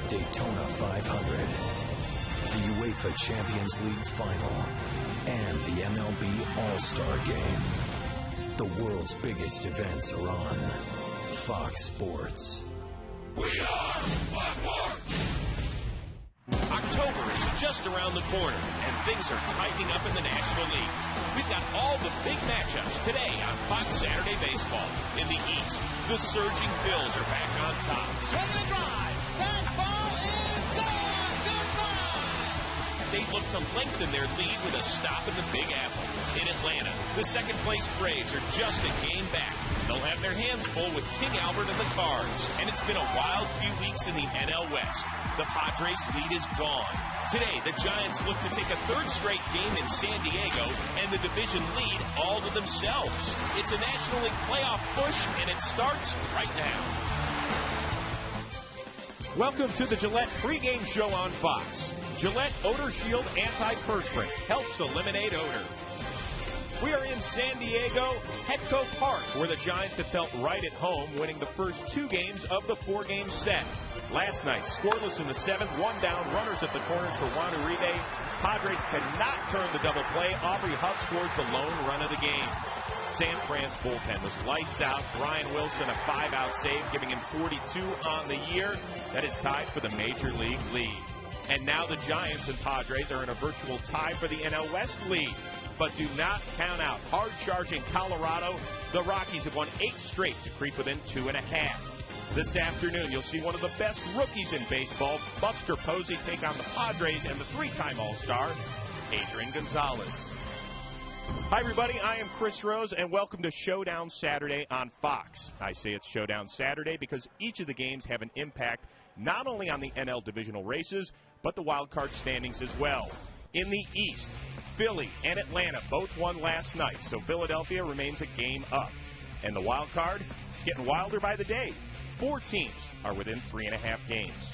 Daytona 500, the UEFA Champions League Final, and the MLB All-Star Game. The world's biggest events are on Fox Sports. We are Fox Sports! October is just around the corner, and things are tightening up in the National League. We've got all the big matchups today on Fox Saturday Baseball. In the East, the surging Phils are back on top. Swing and a drive. That ball is gone. Goodbye. They look to lengthen their lead with a stop in the Big Apple. In Atlanta, the second-place Braves are just a game back. They'll have their hands full with King Albert and the Cards. And it's been a wild few weeks in the NL West. The Padres' lead is gone. Today, the Giants look to take a third straight game in San Diego and the division lead all to themselves. It's a National League playoff push, and it starts right now. Welcome to the Gillette pregame show on Fox. Gillette Odor Shield Anti-Perspirant helps eliminate odor. We are in San Diego, Petco Park, where the Giants have felt right at home, winning the first two games of the four-game set. Last night, scoreless in the seventh, one down, runners at the corners for Juan Uribe. Padres cannot turn the double play. Aubrey Huff scores the lone run of the game. San Fran's bullpen was lights out. Brian Wilson, a 5-out save, giving him 42 on the year. That is tied for the Major League lead. And now the Giants and Padres are in a virtual tie for the NL West lead. But do not count out hard-charging Colorado. The Rockies have won 8 straight to creep within 2.5. This afternoon, you'll see one of the best rookies in baseball, Buster Posey, take on the Padres and the 3-time All-Star, Adrian Gonzalez. Hi, everybody. I am Chris Rose, and welcome to Showdown Saturday on Fox. I say it's Showdown Saturday because each of the games have an impact not only on the NL divisional races, but the wild card standings as well. In the East, Philly and Atlanta both won last night, so Philadelphia remains a game up. And the wild card is getting wilder by the day. 4 teams are within 3.5 games.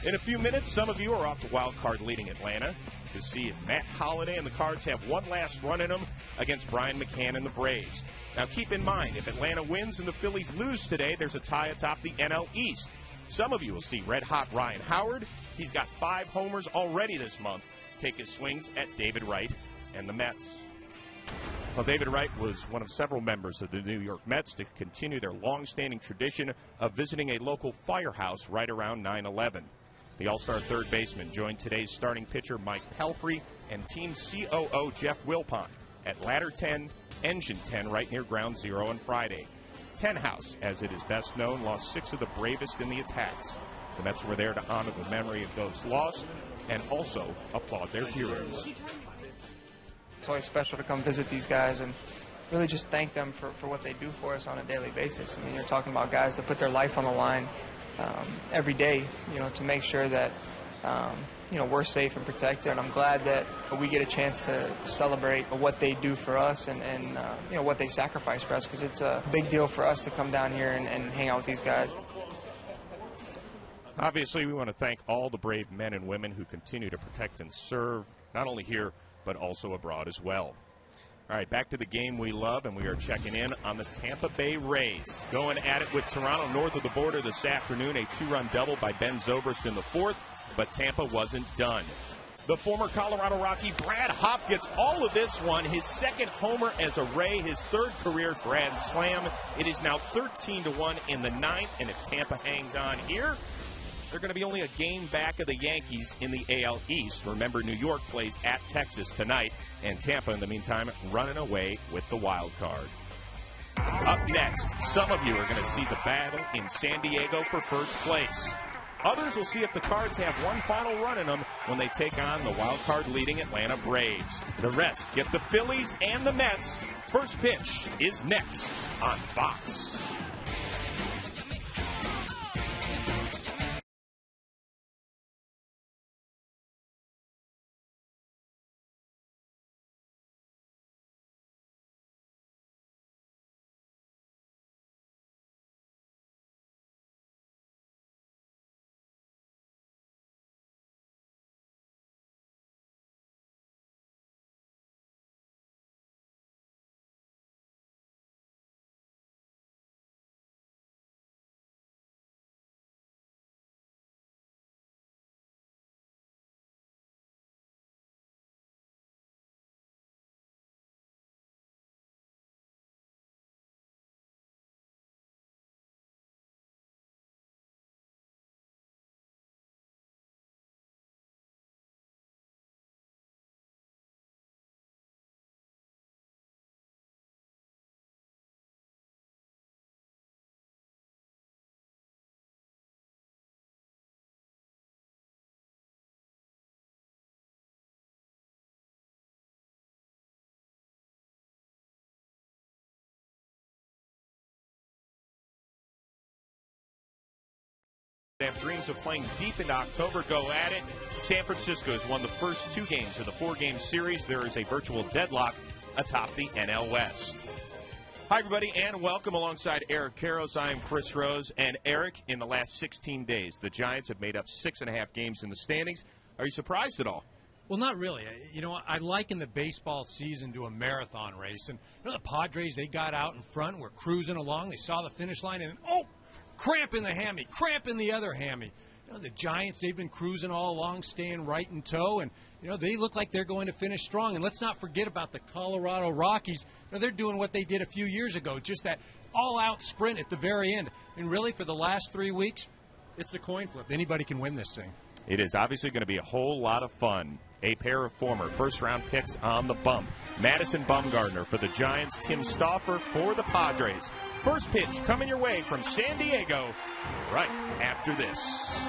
In a few minutes, some of you are off to wild card leading Atlanta to see if Matt Holliday and the Cards have one last run in them against Brian McCann and the Braves. Now keep in mind, if Atlanta wins and the Phillies lose today, there's a tie atop the NL East. Some of you will see red-hot Ryan Howard. He's got 5 homers already this month. Take his swings at David Wright and the Mets. Well, David Wright was one of several members of the New York Mets to continue their long-standing tradition of visiting a local firehouse right around 9/11. The All-Star third baseman joined today's starting pitcher Mike Pelfrey and team COO Jeff Wilpon at Ladder 10, Engine 10 right near Ground Zero on Friday. Ten House, as it is best known, lost 6 of the bravest in the attacks. The Mets were there to honor the memory of those lost and also applaud their heroes. It's always special to come visit these guys and really just thank them for what they do for us on a daily basis. I mean, you're talking about guys that put their life on the line every day, to make sure that, we're safe and protected. And I'm glad that we get a chance to celebrate what they do for us and what they sacrifice for us, because it's a big deal for us to come down here and hang out with these guys. Obviously, we want to thank all the brave men and women who continue to protect and serve, not only here, but also abroad as well. All right, back to the game we love, and we are checking in on the Tampa Bay Rays. Going at it with Toronto north of the border this afternoon, a 2-run double by Ben Zobrist in the 4th, but Tampa wasn't done. The former Colorado Rocky Brad Hopp gets all of this one, his 2nd homer as a Ray, his 3rd career grand slam. It is now 13-1 in the 9th, and if Tampa hangs on here, they're going to be only a game back of the Yankees in the AL East. Remember, New York plays at Texas tonight, and Tampa, in the meantime, running away with the wild card. Up next, some of you are going to see the battle in San Diego for first place. Others will see if the Cards have one final run in them when they take on the wild card leading Atlanta Braves. The rest get the Phillies and the Mets. First pitch is next on Fox. They have dreams of playing deep into October. Go at it. San Francisco has won the first 2 games of the 4-game series. There is a virtual deadlock atop the NL West. Hi, everybody, and welcome alongside Eric Karros. I am Chris Rose. And, Eric, in the last 16 days, the Giants have made up 6.5 games in the standings. Are you surprised at all? Well, not really. You know, I liken the baseball season to a marathon race. And you know, the Padres, they got out in front, were cruising along. They saw the finish line, and oh, cramp in the hammy, cramp in the other hammy. You know, the Giants, they've been cruising all along, staying right in tow, and you know, they look like they're going to finish strong. And let's not forget about the Colorado Rockies. You know, they're doing what they did a few years ago, just that all-out sprint at the very end. And really, for the last 3 weeks, it's a coin flip. Anybody can win this thing. It is obviously going to be a whole lot of fun. A pair of former first-round picks on the bump. Madison Bumgardner for the Giants, Tim Stauffer for the Padres. First pitch coming your way from San Diego right after this.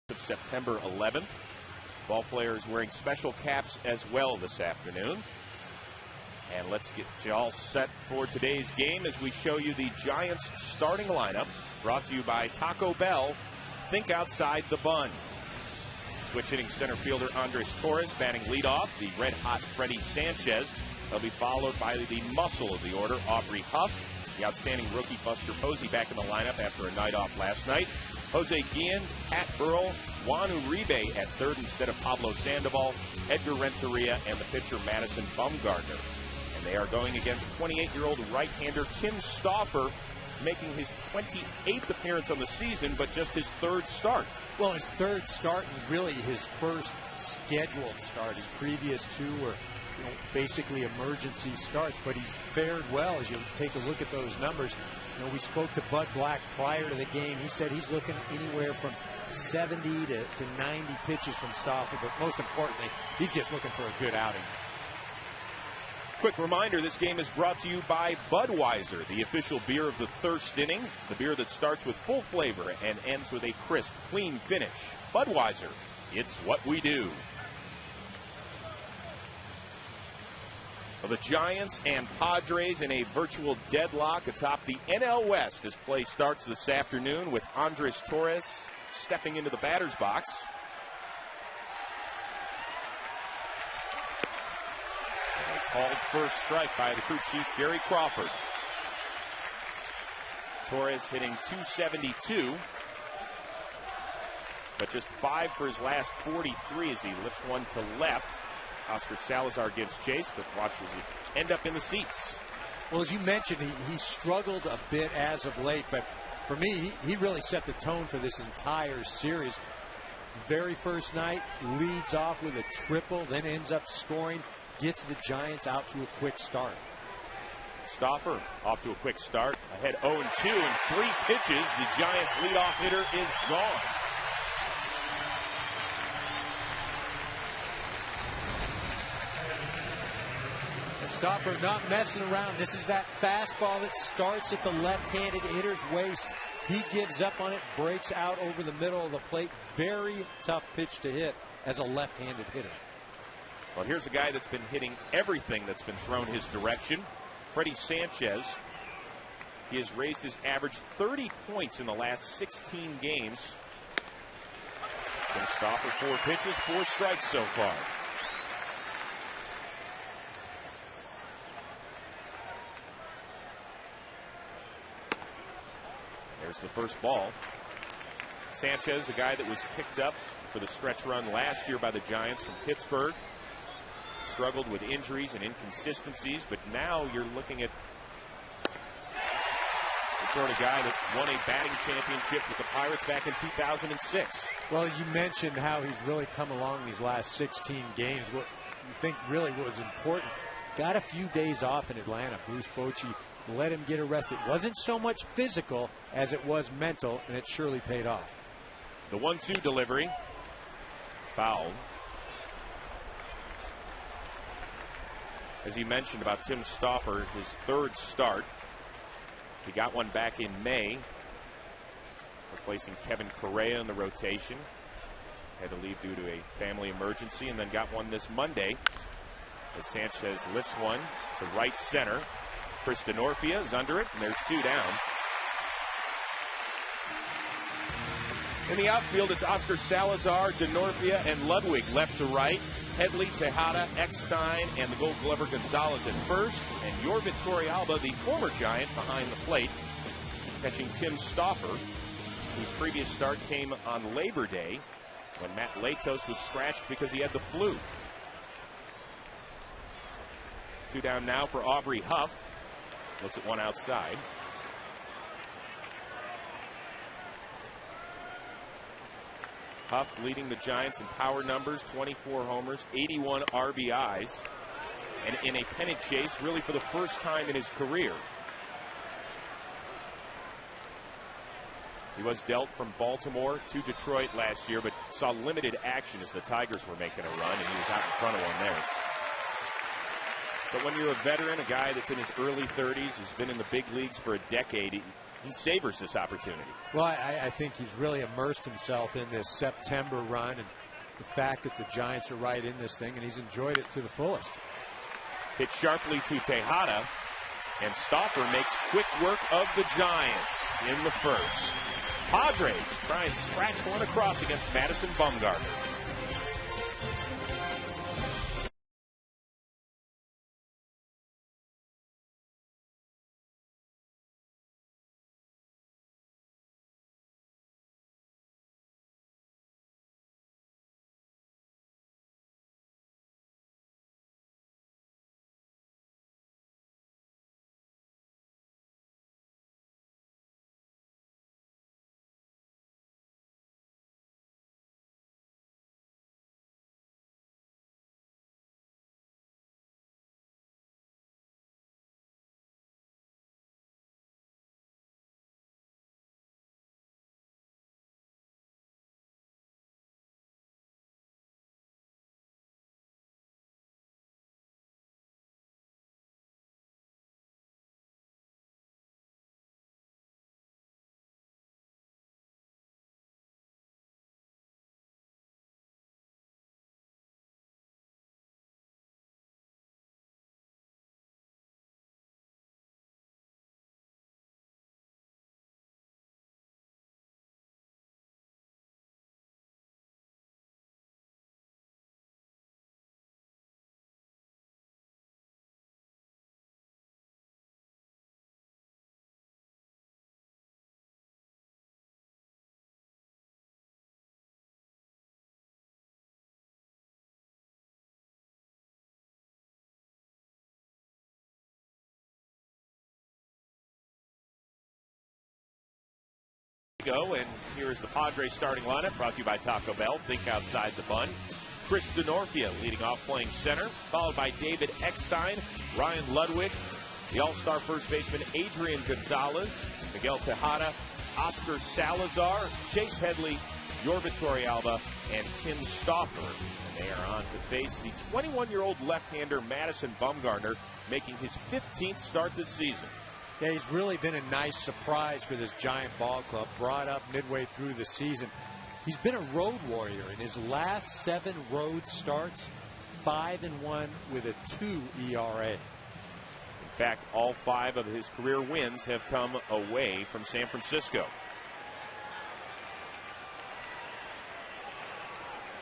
Of September 11th. Ball players wearing special caps as well this afternoon. And let's get you all set for today's game as we show you the Giants starting lineup, brought to you by Taco Bell. Think outside the bun. Switch hitting center fielder Andres Torres batting leadoff. The red-hot Freddie Sanchez. They'll be followed by the muscle of the order, Aubrey Huff. The outstanding rookie Buster Posey back in the lineup after a night off last night. Jose Guillen, Pat Burrell, Juan Uribe at third instead of Pablo Sandoval, Edgar Renteria, and the pitcher Madison Bumgardner. And they are going against 28-year-old right-hander Tim Stauffer, making his 28th appearance on the season, but just his 3rd start. Well, his 3rd start and really his first scheduled start. His previous 2 were basically emergency starts, but he's fared well as you take a look at those numbers. You know, we spoke to Bud Black prior to the game. He said he's looking anywhere from 70 to 90 pitches from Stauffer, but most importantly, he's just looking for a good outing. Quick reminder, this game is brought to you by Budweiser, the official beer of the thirst inning, the beer that starts with full flavor and ends with a crisp, clean finish. Budweiser, It's what we do. Well, the Giants and Padres in a virtual deadlock atop the NL West as play starts this afternoon with Andres Torres stepping into the batter's box. And a called first strike by the crew chief, Gary Crawford. Torres hitting .272, but just 5 for his last 43 as he lifts one to left. Oscar Salazar gives chase, but watches it end up in the seats. Well, as you mentioned, he struggled a bit as of late, but for me, he really set the tone for this entire series. Very first night, leads off with a triple, then ends up scoring, gets the Giants out to a quick start. Stauffer off to a quick start, ahead 0-2 in 3 pitches. The Giants' leadoff hitter is gone. Stauffer not messing around. This is that fastball that starts at the left-handed hitter's waist. He gives up on it, breaks out over the middle of the plate. Very tough pitch to hit as a left-handed hitter. Well, here's a guy that's been hitting everything that's been thrown his direction. Freddie Sanchez. He has raised his average 30 points in the last 16 games. Tim Stauffer, 4 pitches, 4 strikes so far. There's the first ball. Sanchez, a guy that was picked up for the stretch run last year by the Giants from Pittsburgh. Struggled with injuries and inconsistencies, but now you're looking at the sort of guy that won a batting championship with the Pirates back in 2006. Well, you mentioned how he's really come along these last 16 games. What you think really was important, got a few days off in Atlanta. Bruce Bochy let him get arrested. Wasn't so much physical as it was mental, and it surely paid off. The 1-2 delivery. Foul. As he mentioned about Tim Stauffer, his 3rd start. He got one back in May, replacing Kevin Correa in the rotation. Had to leave due to a family emergency, and then got one this Monday as Sanchez lifts one to right center. Chris DeNorfia is under it, and there's 2 down. In the outfield, it's Oscar Salazar, DeNorfia, and Ludwig left to right. Headley, Tejada, Eckstein, and the Gold Glover Gonzalez at first. And Yorvit Torrealba, the former Giant, behind the plate, catching Tim Stauffer, whose previous start came on Labor Day when Matt Latos was scratched because he had the flu. 2 down now for Aubrey Huff. Looks at one outside. Huff leading the Giants in power numbers, 24 homers, 81 RBIs, and in a pennant chase really for the first time in his career. He was dealt from Baltimore to Detroit last year, but saw limited action as the Tigers were making a run, and he was out in front of one there. But when you're a veteran, a guy that's in his early 30s, who's been in the big leagues for a decade, he savors this opportunity. Well, I think he's really immersed himself in this September run and the fact that the Giants are right in this thing, and he's enjoyed it to the fullest. Hit sharply to Tejada, and Stauffer makes quick work of the Giants in the first. Padres try and scratch one across against Madison Bumgardner. Go, and here's the Padres starting lineup, brought to you by Taco Bell. Think outside the bun. Chris DeNorfia leading off, playing center, followed by David Eckstein, Ryan Ludwig, the all-star first baseman Adrian Gonzalez, Miguel Tejada, Oscar Salazar, Chase Headley, Yorba Torrealba, and Tim Stauffer. And they are on to face the 21-year-old left-hander Madison Bumgardner, making his 15th start this season. Yeah, he's really been a nice surprise for this Giant ball club, brought up midway through the season. He's been a road warrior in his last 7 road starts, 5-1 with a 2 ERA. In fact, all 5 of his career wins have come away from San Francisco.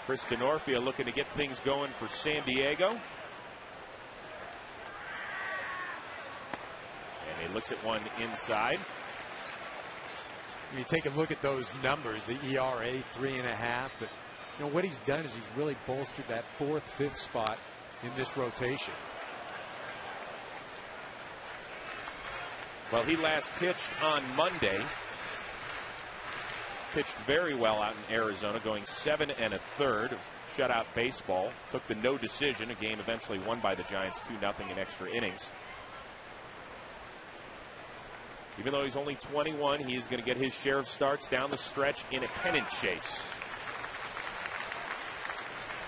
Chris DeNorfia looking to get things going for San Diego. And he looks at one inside. You take a look at those numbers, the ERA 3.5, but you know what he's done is he's really bolstered that 4th, 5th spot in this rotation. Well, he last pitched on Monday. Pitched very well out in Arizona, going 7 1/3, shutout baseball. Took the no decision, a game eventually won by the Giants 2-0 in extra innings. Even though he's only 21, he's going to get his share of starts down the stretch in a pennant chase.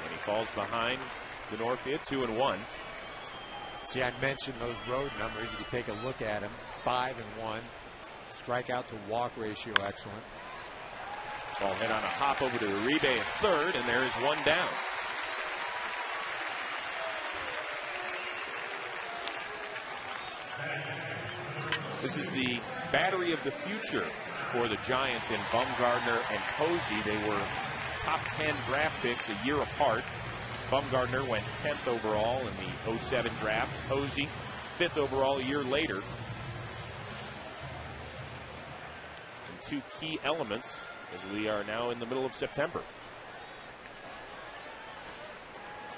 And he falls behind DeNorfia, 2-1. See, I mentioned those road numbers. You can take a look at him. 5-1. Strikeout to walk ratio, excellent. Ball hit on a hop over to Uribe at third, and there is one down. This is the battery of the future for the Giants in Bumgardner and Posey. They were top 10 draft picks a year apart. Bumgardner went 10th overall in the 07 draft. Posey 5th overall a year later. And 2 key elements as we are now in the middle of September.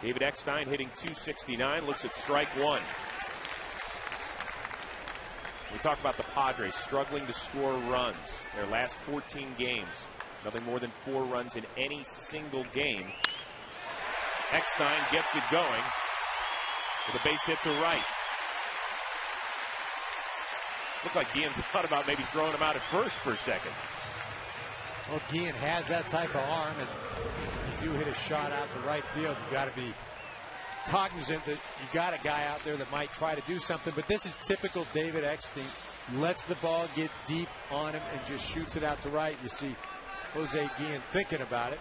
David Eckstein hitting .269, looks at strike 1. We talk about the Padres struggling to score runs. Their last 14 games, nothing more than 4 runs in any single game. Eckstein gets it going with a base hit to right. Looked like Guillen thought about maybe throwing him out at first for a second. Well, Guillen has that type of arm, and if you hit a shot out to right field, you've got to be cognizant that you got a guy out there that might try to do something, but this is typical David Eckstein. Lets the ball get deep on him and just shoots it out to right. You see Jose Guillen thinking about it.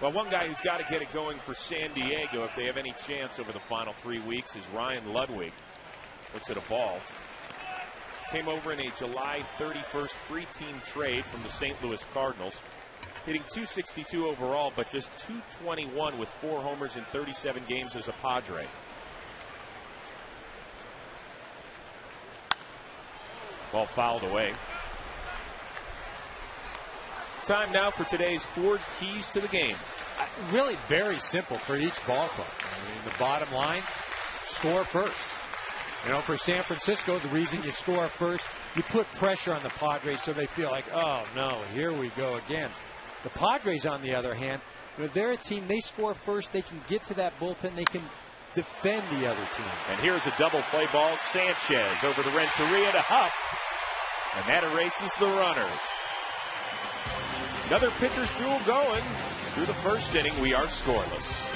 Well, one guy who's got to get it going for San Diego if they have any chance over the final 3 weeks is Ryan Ludwig. Looks at a ball. Came over in a July 31st free-team trade from the St. Louis Cardinals. Hitting .262 overall, but just .221 with 4 homers in 37 games as a Padre. Ball fouled away. Time now for today's 4 keys to the game. Really very simple for each ball club. I mean, the bottom line, score first. You know, for San Francisco, the reason you score first, you put pressure on the Padres so they feel like, oh no, here we go again. The Padres, on the other hand, you know, they're a team, they score first, they can get to that bullpen, they can defend the other team. And here's a double play ball. Sanchez over to Renteria to Huff. And that erases the runner. Another pitcher's duel going. Through the first inning, we are scoreless.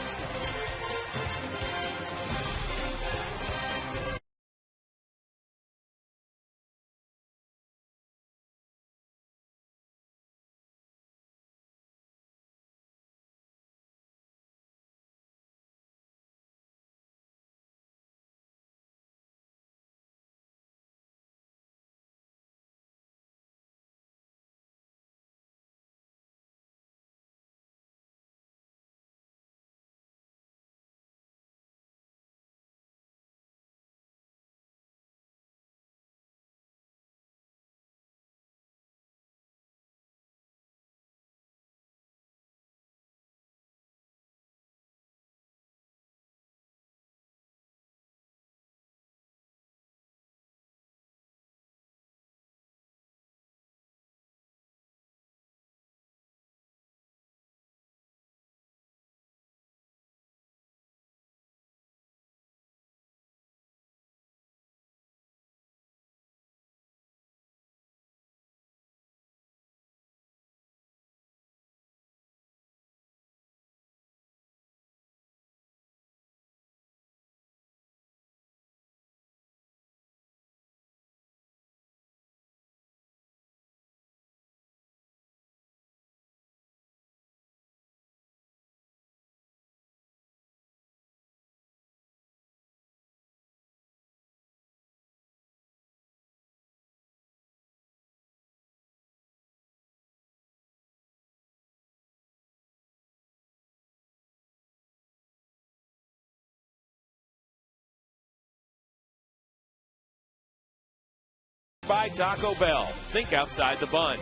by Taco Bell. Think outside the bun.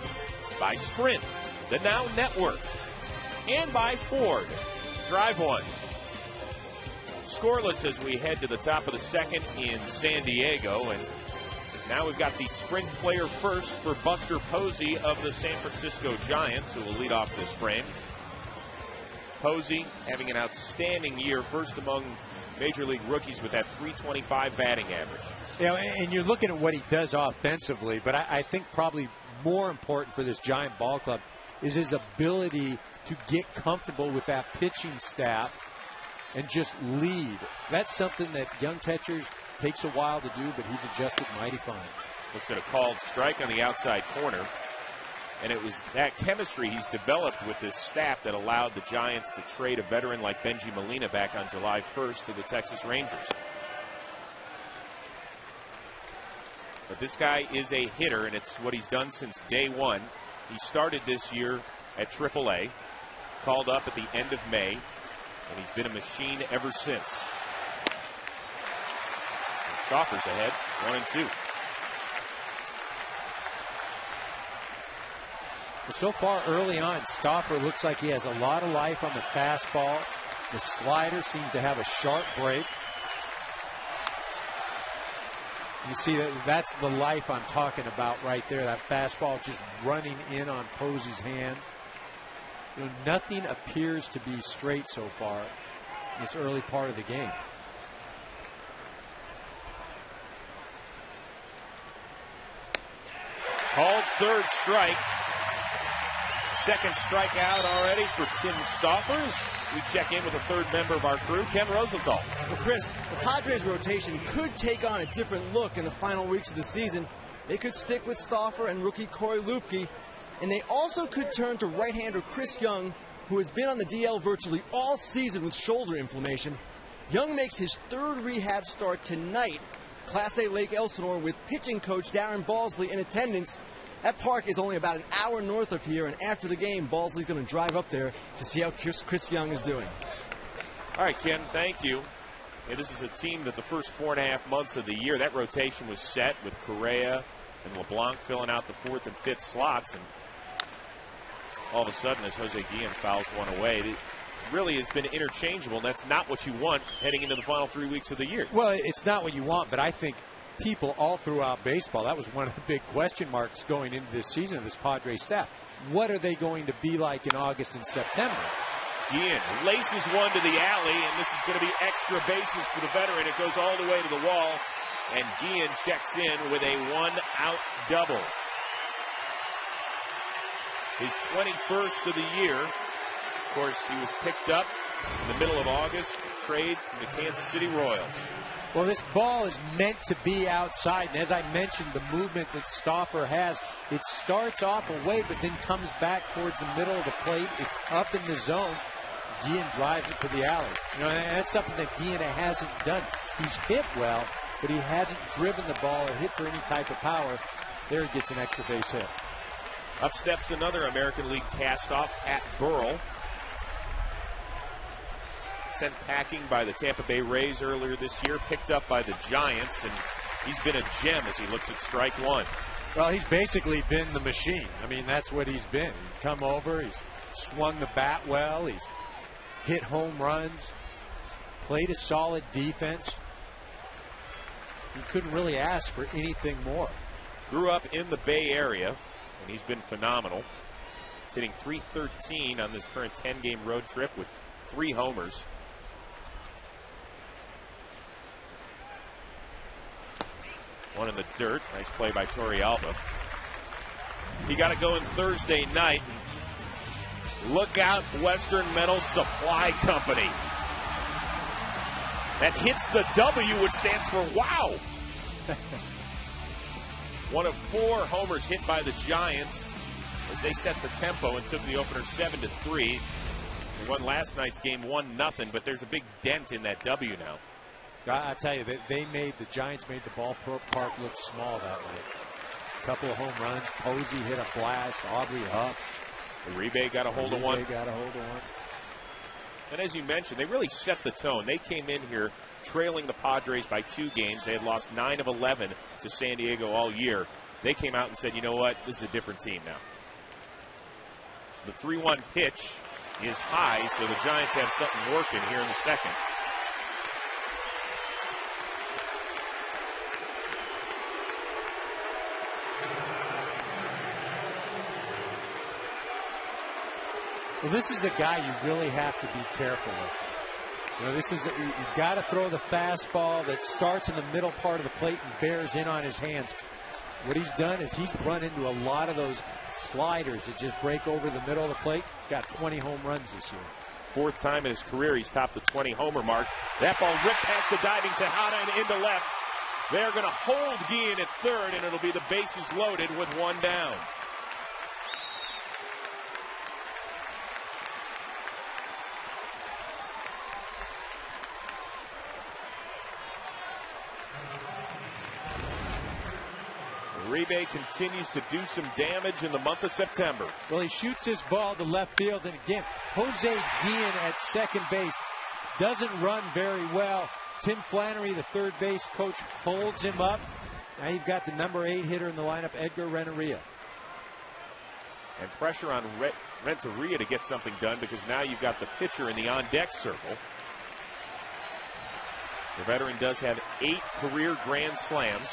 By Sprint, the Now Network. And by Ford. Drive one. Scoreless as we head to the top of the second in San Diego. And now we've got the Sprint player first for Buster Posey of the San Francisco Giants, who will lead off this frame. Posey having an outstanding year, first among Major League rookies with that .325 batting average. Yeah, and you're looking at what he does offensively, but I think probably more important for this Giant ball club is his ability to get comfortable with that pitching staff and just lead. That's something that young catchers takes a while to do, but he's adjusted mighty fine. Looks at a called strike on the outside corner. And it was that chemistry he's developed with this staff that allowed the Giants to trade a veteran like Benji Molina back on July 1st to the Texas Rangers. But this guy is a hitter, and it's what he's done since day one. He started this year at AAA, called up at the end of May, and he's been a machine ever since. Stauffer's ahead, 1-2. So far early on, Stauffer looks like he has a lot of life on the fastball. The slider seems to have a sharp break. You see that's the life I'm talking about right there. That fastball just running in on Posey's hands. You know, nothing appears to be straight so far in this early part of the game. Called third strike. Second strikeout already for Tim Stauffer. We check in with a third member of our crew, Ken Rosenthal. Well, Chris, the Padres rotation could take on a different look in the final weeks of the season. They could stick with Stauffer and rookie Corey Lupke, and they also could turn to right-hander Chris Young, who has been on the DL virtually all season with shoulder inflammation. Young makes his third rehab start tonight, Class A Lake Elsinore, with pitching coach Darren Balsley in attendance. That park is only about an hour north of here, and after the game, Balsley's going to drive up there to see how Chris Young is doing. All right, Ken, thank you. Hey, this is a team that the first 4.5 months of the year, that rotation was set with Correa and LeBlanc filling out the 4th and 5th slots, and all of a sudden, as Jose Guillen fouls one away, it really has been interchangeable, and that's not what you want heading into the final 3 weeks of the year. Well, it's not what you want, but I think people all throughout baseball, that was one of the big question marks going into this season of this Padres staff. What are they going to be like in August and September? Guillen laces one to the alley, and this is going to be extra bases for the veteran. It goes all the way to the wall, and Guillen checks in with a one-out double. His 21st of the year. Of course, he was picked up in the middle of August, trade from the Kansas City Royals. Well, this ball is meant to be outside, and as I mentioned, the movement that Stauffer has, it starts off away, but then comes back towards the middle of the plate. It's up in the zone. Guillen drives it to the alley. You know, and that's something that Guillen hasn't done. He's hit well, but he hasn't driven the ball or hit for any type of power. There he gets an extra base hit. Up steps another American League castoff, Pat Burrell. Sent packing by the Tampa Bay Rays earlier this year, picked up by the Giants, and he's been a gem as he looks at strike one. Well, he's basically been the machine. I mean, that's what he's been. He's come over, he's swung the bat well, he's hit home runs, played a solid defense. You couldn't really ask for anything more. Grew up in the Bay Area, and he's been phenomenal. He's hitting .313 on this current 10-game road trip with 3 homers. One in the dirt. Nice play by Torrealba. He got it going Thursday night. Look out, Western Metal Supply Company. That hits the W, which stands for wow. One of 4 homers hit by the Giants as they set the tempo and took the opener 7-3. They won last night's game 1-0, but there's a big dent in that W now. I tell you, the Giants made the ballpark look small that night. A couple of home runs. Posey hit a blast. Aubrey Huff. Uribe got a hold of one. And as you mentioned, they really set the tone. They came in here trailing the Padres by 2 games. They had lost 9 of 11 to San Diego all year. they came out and said, you know what, this is a different team now. The 3-1 pitch is high, so the Giants have something working here in the second. Well, this is a guy you really have to be careful with. You know, you've got to throw the fastball that starts in the middle part of the plate and bears in on his hands. What he's done is he's run into a lot of those sliders that just break over the middle of the plate. He's got 20 home runs this year. Fourth time in his career he's topped the 20-homer mark. That ball ripped past the diving Tejada and into left. They're going to hold Guillen at third, and it'll be the bases loaded with one down. Uribe continues to do some damage in the month of September. Well, he shoots his ball to left field, and again, Jose Guillen at second base doesn't run very well. Tim Flannery, the third base coach, holds him up. Now you've got the number 8 hitter in the lineup, Edgar Renteria. And pressure on Renteria to get something done, because now you've got the pitcher in the on-deck circle. The veteran does have 8 career grand slams.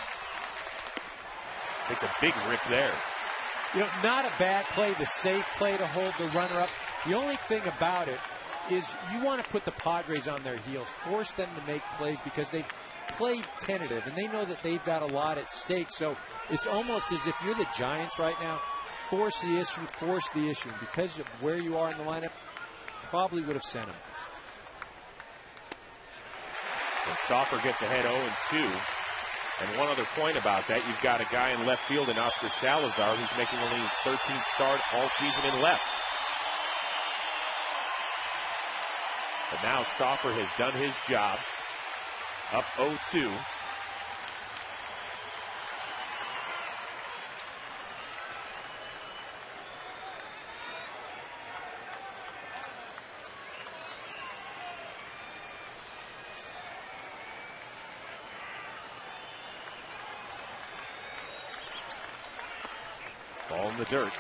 Takes a big rip there. You know, not a bad play, the safe play to hold the runner up. The only thing about it is you want to put the Padres on their heels, force them to make plays, because they've played tentative and they know that they've got a lot at stake. So it's almost as if you're the Giants right now, force the issue. And because of where you are in the lineup, probably would have sent him. And Stauffer gets ahead 0-2. And one other point about that, you've got a guy in left field in Oscar Salazar who's making only his 13th start all season in left. But now Stauffer has done his job. Up 0-2. Ball in the dirt.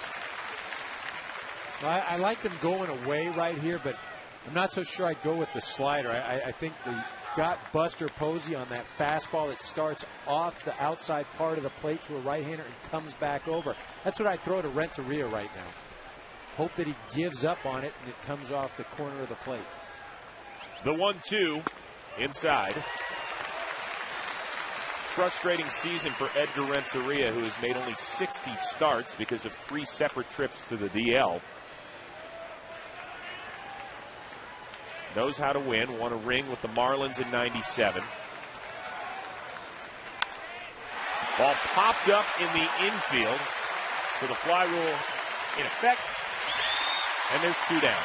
Well, I like them going away right here, but I'm not so sure I'd go with the slider. I think they got Buster Posey on that fastball that starts off the outside part of the plate to a right-hander and comes back over. That's what I throw to Renteria right now. Hope that he gives up on it and it comes off the corner of the plate. The 1-2 inside. Frustrating season for Edgar Renteria, who has made only 60 starts because of 3 separate trips to the DL. Knows how to win. Won a ring with the Marlins in '97. Ball popped up in the infield. So the fly rule in effect. And there's 2 down.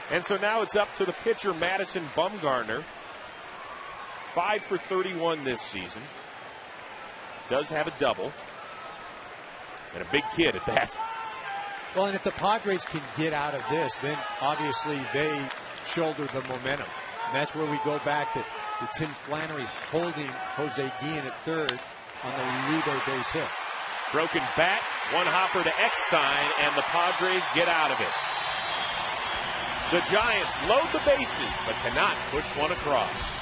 And so now it's up to the pitcher, Madison Bumgardner. 5 for 31 this season. Does have a double. And a big kid at that. Well, and if the Padres can get out of this, then obviously they shoulder the momentum. And that's where we go back to Tim Flannery holding Jose Guillen at third on the Uribe base hit. Broken bat, one hopper to Eckstein, and the Padres get out of it. The Giants load the bases, but cannot push one across.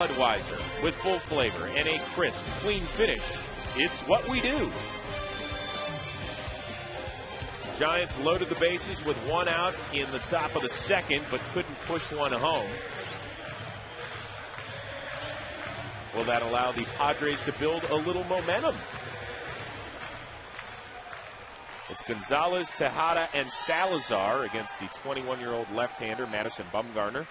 Budweiser with full flavor and a crisp, clean finish. It's what we do. Giants loaded the bases with one out in the top of the second, but couldn't push one home. Will that allow the Padres to build a little momentum? It's Gonzalez, Tejada, and Salazar against the 21-year-old left-hander, Madison Bumgardner.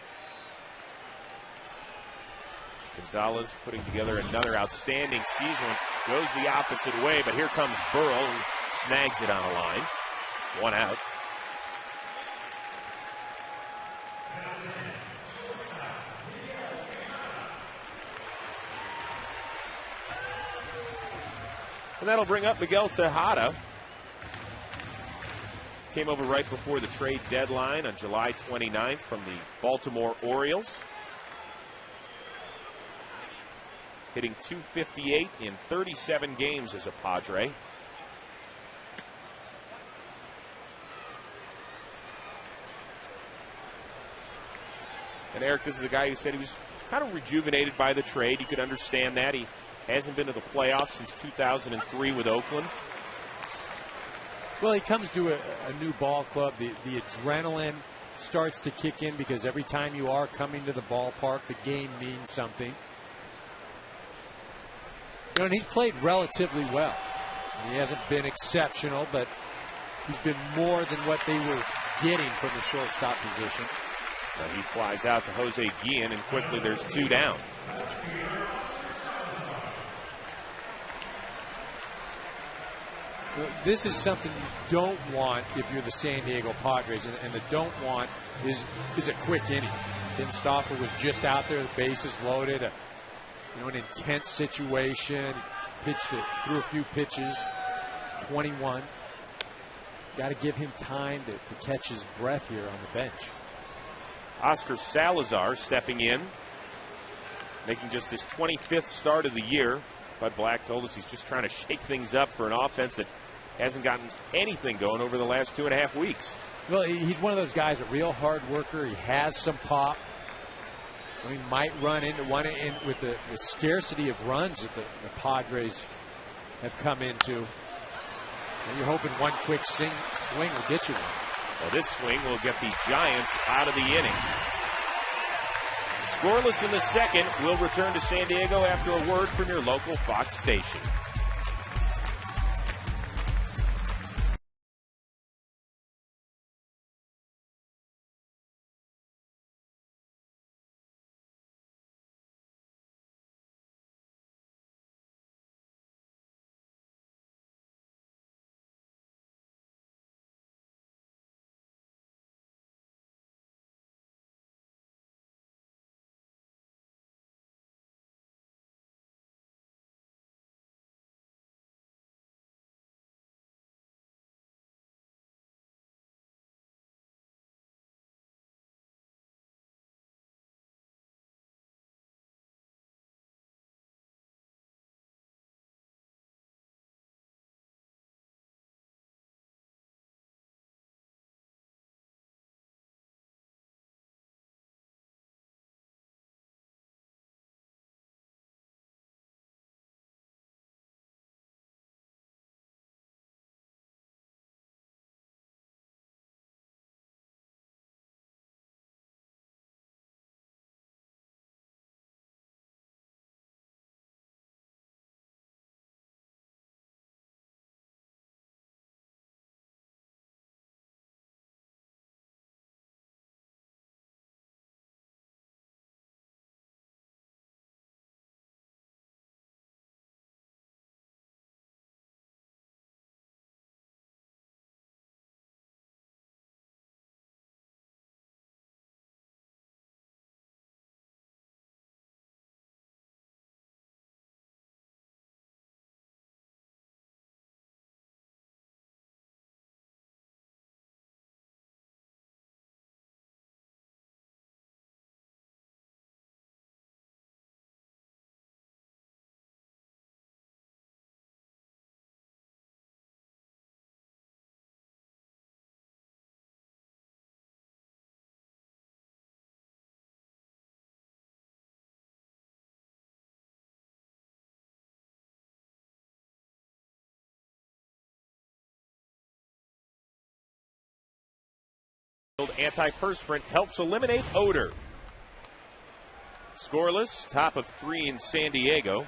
Gonzalez putting together another outstanding season. Goes the opposite way, but here comes Burrow and snags it on a line. One out. And that'll bring up Miguel Tejada. Came over right before the trade deadline on July 29th from the Baltimore Orioles. Hitting .258 in 37 games as a Padre. And Eric, this is a guy who said he was kind of rejuvenated by the trade. You could understand that. He hasn't been to the playoffs since 2003 with Oakland. Well, he comes to a new ball club. The adrenaline starts to kick in because every time you are coming to the ballpark, the game means something. You know, and he's played relatively well. He hasn't been exceptional, but he's been more than what they were getting from the shortstop position. He flies out to Jose Guillen, and quickly there's two down. Well, this is something you don't want if you're the San Diego Padres, and the don't want is a quick inning. Tim Stauffer was just out there, the bases loaded, an intense situation. Pitched it, threw a few pitches, 21. Got to give him time to catch his breath here on the bench. Oscar Salazar stepping in, making just his 25th start of the year. Bud Black told us he's just trying to shake things up for an offense that hasn't gotten anything going over the last 2.5 weeks. Well, he's one of those guys, a real hard worker. He has some pop. He might run into one with the scarcity of runs that the Padres have come into. And you're hoping one quick swing will get you one. Well, this swing will get the Giants out of the inning. Scoreless in the second. We'll return to San Diego after a word from your local Fox station. Antiperspirant helps eliminate odor. Scoreless, top of 3 in San Diego.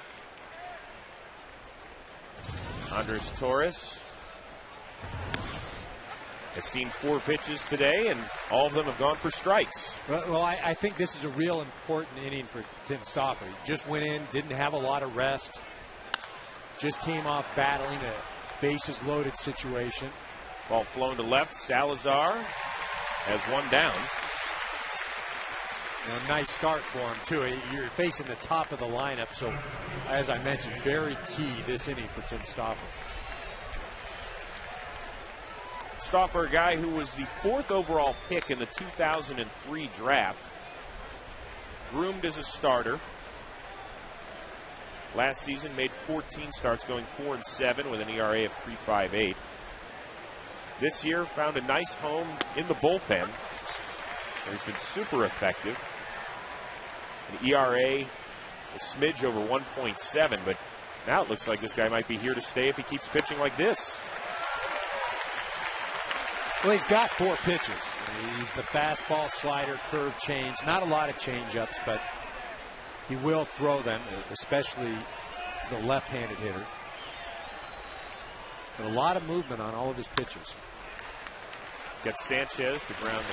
Andres Torres has seen 4 pitches today, and all of them have gone for strikes. Well, I think this is a real important inning for Tim Stauffer. He just went in, didn't have a lot of rest, just came off battling a bases-loaded situation. Ball flown to left. Salazar has one down. A nice start for him, too. You're facing the top of the lineup, so as I mentioned, very key this inning for Tim Stauffer. Stauffer, a guy who was the 4th overall pick in the 2003 draft, groomed as a starter. Last season made 14 starts, going 4-7 with an ERA of 3.58. This year found a nice home in the bullpen, where he's been super effective. An ERA a smidge over 1.7, but now it looks like this guy might be here to stay if he keeps pitching like this. Well, he's got 4 pitches. He's the fastball, slider, curve, change. Not a lot of change-ups, but he will throw them, especially to the left-handed hitters. But a lot of movement on all of his pitches. Got Sanchez to ground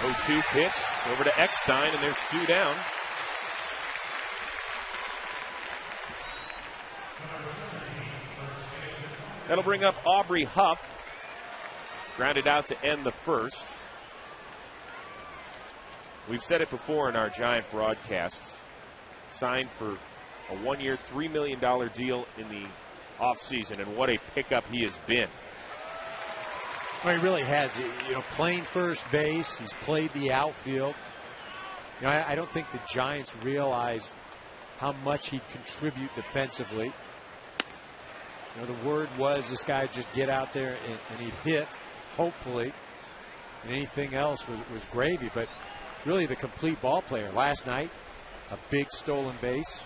the 0-2 pitch over to Eckstein, and there's 2 down. That'll bring up Aubrey Huff. Grounded out to end the first. We've said it before in our Giant broadcasts. Signed for a 1-year, $3 million deal in the offseason, and what a pickup he has been. Well, he really has. Playing first base, he's played the outfield. I don't think the Giants realize how much he'd contribute defensively. The word was this guy would just get out there and he'd hit, hopefully, and anything else was gravy. But really the complete ball player. Last night, a big stolen base.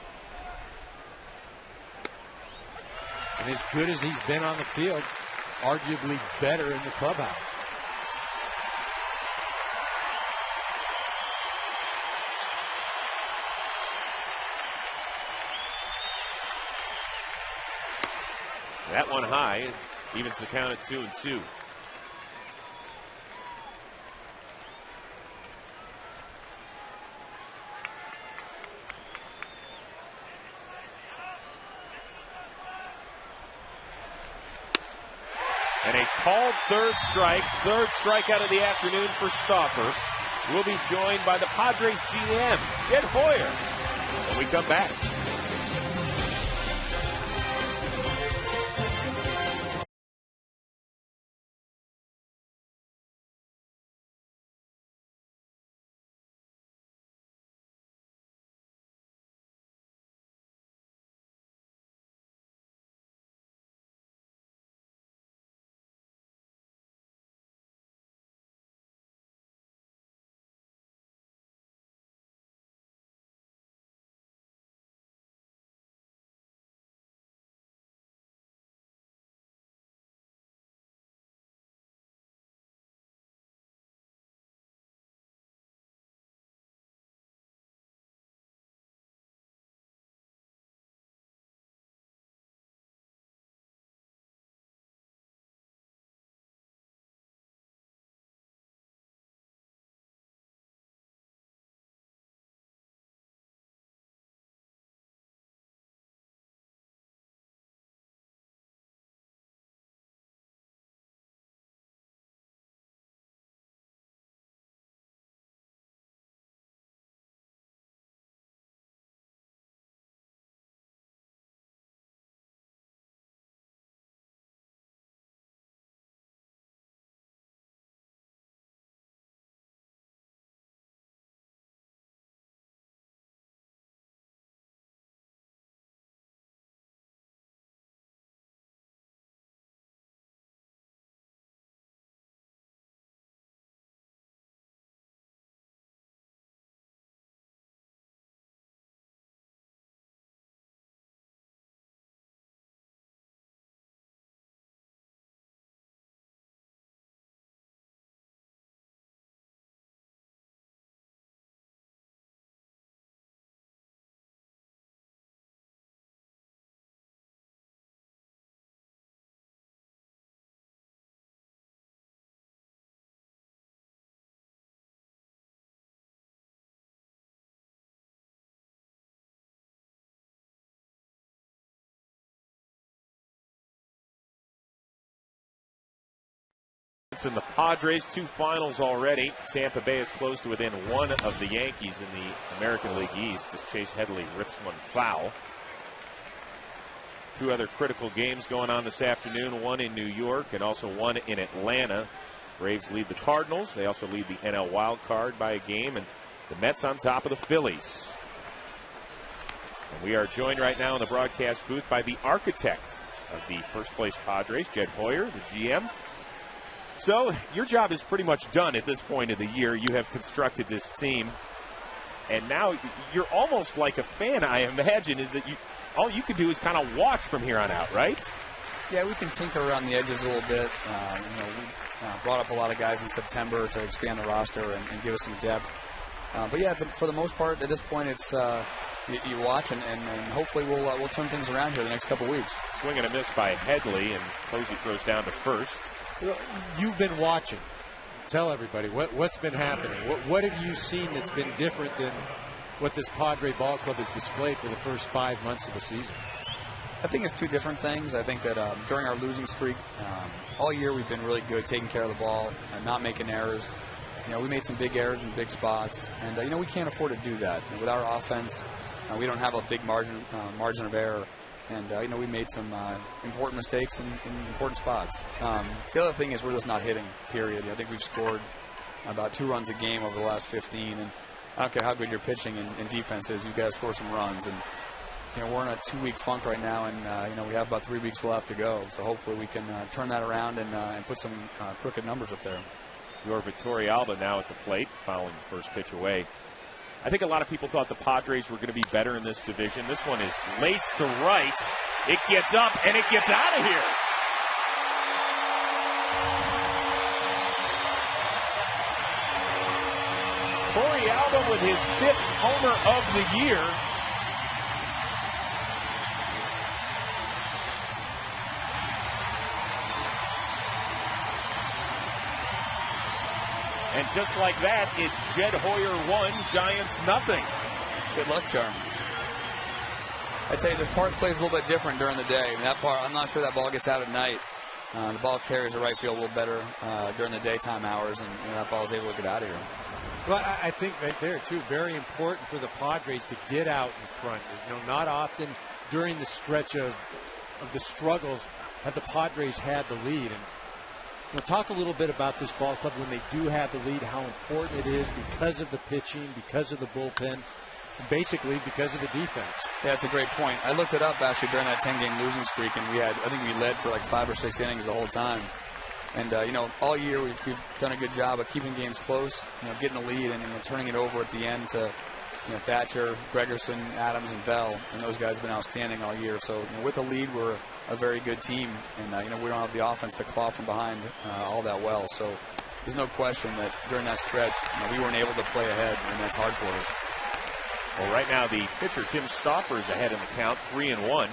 And as good as he's been on the field, arguably better in the clubhouse. That one high, evens the count at 2-2. And a called third strikeout of the afternoon for Stauffer. We'll be joined by the Padres GM, Jed Hoyer, when we come back. Giants and the Padres, 2 finals already. Tampa Bay is close to within 1 of the Yankees in the American League East as Chase Headley rips one foul. 2 other critical games going on this afternoon, one in New York and also one in Atlanta. Braves lead the Cardinals. They also lead the NL wild card by a game, and the Mets on top of the Phillies. And we are joined right now in the broadcast booth by the architect of the first place Padres, Jed Hoyer, the GM. So your job is pretty much done at this point of the year. You have constructed this team, and now you're almost like a fan, I imagine, is that all you can do is kind of watch from here on out, right? Yeah, we can tinker around the edges a little bit. We brought up a lot of guys in September to expand the roster and give us some depth. But yeah, for the most part, at this point, it's you watch and hopefully we'll turn things around here the next couple weeks. Swing and a miss by Headley, and Posey throws down to first. You've been watching. Tell everybody what's been happening. What have you seen that's been different than what this Padre ball club has displayed for the first 5 months of the season? I think it's 2 different things. I think that during our losing streak, all year we've been really good taking care of the ball and not making errors. We made some big errors in big spots, and we can't afford to do that. With our offense, we don't have a big margin of error, and we made some important mistakes in important spots. The other thing is we're just not hitting, period. I think we've scored about 2 runs a game over the last 15, and I don't care how good your pitching and defense is, you've got to score some runs. And we're in a 2-week funk right now, and we have about 3 weeks left to go. So hopefully we can turn that around and put some crooked numbers up there. Your Vittorialba now at the plate, fouling the first pitch away. I think a lot of people thought the Padres were going to be better in this division. This one is laced to right. It gets up, and it gets out of here. Vittorialba with his 5th homer of the year. And just like that, it's Jed Hoyer 1, Giants nothing. Good luck charm. I tell you, this park plays a little bit different during the day. That part, I'm not sure that ball gets out at night. The ball carries the right field a little better during the daytime hours, and that ball is able to get out of here. Well, I think right there, too, very important for the Padres to get out in front. Not often during the stretch of the struggles have the Padres had the lead. And talk a little bit about this ball club when they do have the lead, how important it is because of the pitching, because of the bullpen, and basically because of the defense. Yeah, that's a great point. I looked it up actually during that 10-game losing streak, and I think we led for like 5 or 6 innings the whole time. And all year we've done a good job of keeping games close, getting a lead and turning it over at the end to Thatcher, Gregerson, Adams, and Bell, and those guys have been outstanding all year. So with a lead, we're a very good team, and we don't have the offense to claw from behind all that well. So there's no question that during that stretch, we weren't able to play ahead, and that's hard for us. Well, right now the pitcher Tim Stauffer is ahead in the count, 3-1.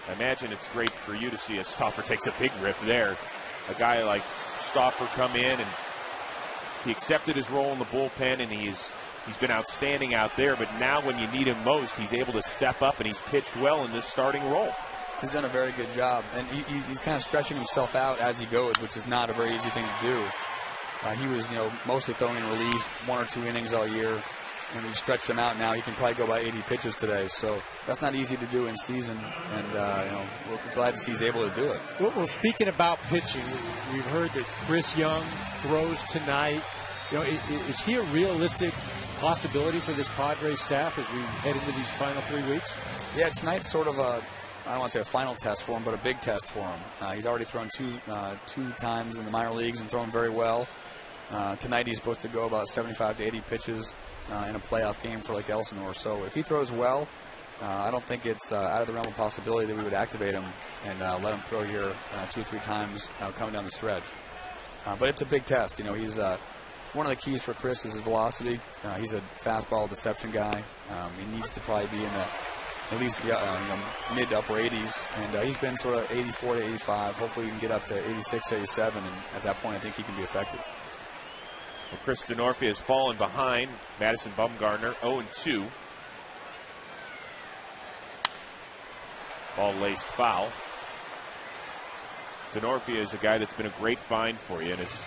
I imagine it's great for you to see as Stauffer takes a big rip there. A guy like Stauffer come in, and he accepted his role in the bullpen, and he's been outstanding out there. But now when you need him most, he's able to step up, and he's pitched well in this starting role. He's done a very good job, and he's kind of stretching himself out as he goes, which is not a very easy thing to do. He was, mostly throwing in relief, 1 or 2 innings all year. And we stretched him out now. He can probably go by 80 pitches today. So that's not easy to do in season. And, we're glad to see he's able to do it. Well, speaking about pitching, we've heard that Chris Young throws tonight. Is he a realistic possibility for this Padres staff as we head into these final 3 weeks? Yeah, tonight's sort of I don't want to say a final test for him, but a big test for him. He's already thrown two times in the minor leagues and thrown very well. Tonight he's supposed to go about 75 to 80 pitches in a playoff game for Lake Elsinore. So if he throws well, I don't think it's out of the realm of possibility that we would activate him and let him throw here 2 or 3 times coming down the stretch. But it's a big test. He's one of the keys for Chris is his velocity. He's a fastball deception guy. He needs to probably be in at least the mid to upper 80s, and he's been sort of 84 to 85. Hopefully he can get up to 86, 87, and at that point I think he can be effective. Well, Chris DeNorfia has fallen behind Madison Bumgardner, 0-2. Ball laced foul. Denorfia is a guy that's been a great find for you in his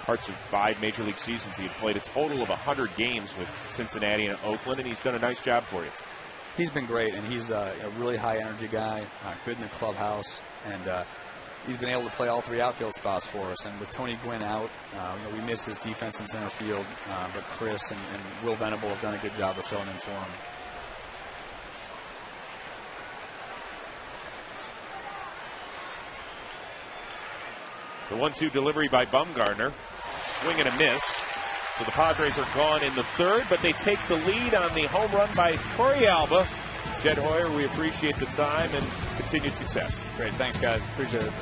parts of 5 Major League seasons. He had played a total of 100 games with Cincinnati and Oakland, and he's done a nice job for you. He's been great, and he's a really high-energy guy, good in the clubhouse, and he's been able to play all 3 outfield spots for us. And with Tony Gwynn out, we miss his defense in center field, but Chris and Will Venable have done a good job of filling in for him. The 1-2 delivery by Bumgardner. Swing and a miss. So the Padres are gone in the 3rd, but they take the lead on the home run by Torrealba. Jed Hoyer, we appreciate the time and continued success. Great. Thanks, guys. Appreciate it.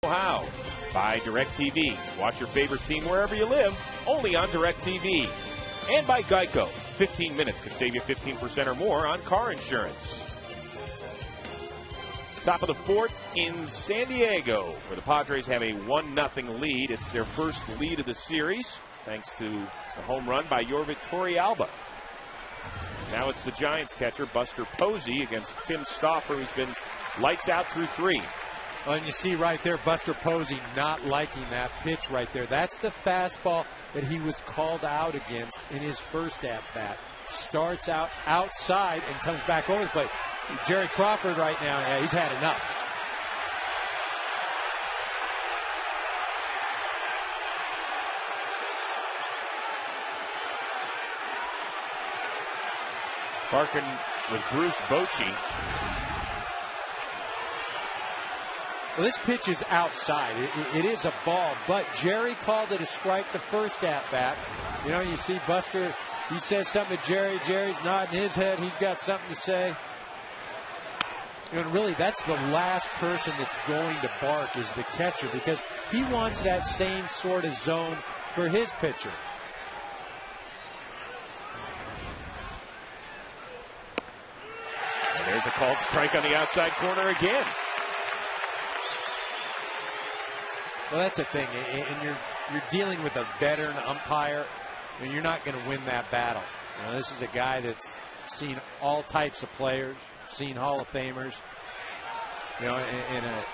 How? By DirecTV. Watch your favorite team wherever you live, only on DirecTV. And by Geico. 15 minutes could save you 15% or more on car insurance. Top of the 4th in San Diego, where the Padres have a 1-0 lead. It's their first lead of the series, thanks to the home run by Jorvik Torrealba. Now it's the Giants catcher, Buster Posey, against Tim Stauffer, who's been lights out through 3. Well, and you see right there, Buster Posey not liking that pitch right there. That's the fastball that he was called out against in his first at-bat. Starts out outside and comes back over the plate. Jerry Crawford right now, yeah, he's had enough. Barkin with Bruce Bochy. Well, this pitch is outside. It is a ball, but Jerry called it a strike the first at-bat. You know, you see Buster, he says something to Jerry. Jerry's nodding his head. He's got something to say. And really, that's the last person that's going to bark is the catcher, because he wants that same sort of zone for his pitcher. And there's a called strike on the outside corner again. Well, that's the thing, and you're dealing with a veteran umpire, and you're not going to win that battle. You know, this is a guy that's seen all types of players, seen Hall of Famers. You know, and a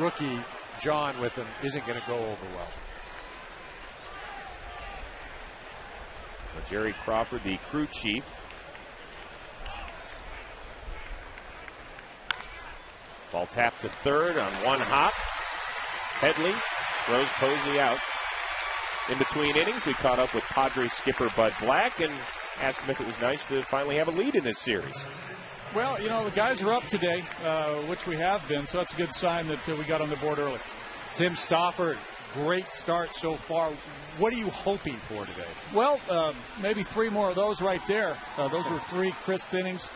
rookie, John, with him isn't going to go over well. Jerry Crawford, the crew chief. Ball tapped to third on one hop. Headley throws Posey out. In between innings, we caught up with Padres skipper Bud Black, and asked him if it was nice to finally have a lead in this series. Well, you know, the guys are up today, which we have been, so that's a good sign that we got on the board early. Tim Stauffer, great start so far. What are you hoping for today? Well, maybe 3 more of those right there. Those were 3 crisp innings.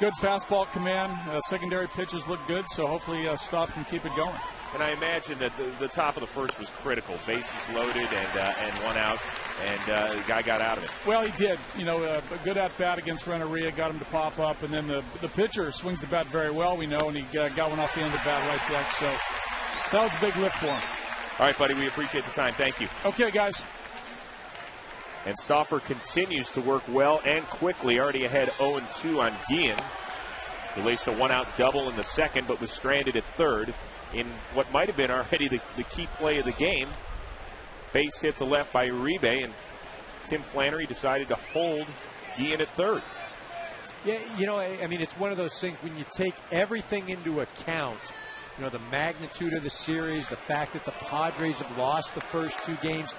Good fastball command. Secondary pitches look good, so hopefully Stauffer can keep it going. And I imagine that the top of the first was critical. Bases loaded and 1 out, and the guy got out of it. Well, he did. You know, a good at-bat against Renneria, got him to pop up, and then the pitcher swings the bat very well, we know, and he got one off the end of the bat right back. So that was a big lift for him. All right, buddy, we appreciate the time. Thank you. Okay, guys. And Stauffer continues to work well and quickly, already ahead 0-2 on Guillen. He laced a 1-out double in the second, but was stranded at third in what might have been already the key play of the game. Base hit to left by Uribe, and Tim Flannery decided to hold Guillen at third. Yeah, you know, I mean, it's one of those things when you take everything into account, you know, the magnitude of the series, the fact that the Padres have lost the first 2 games.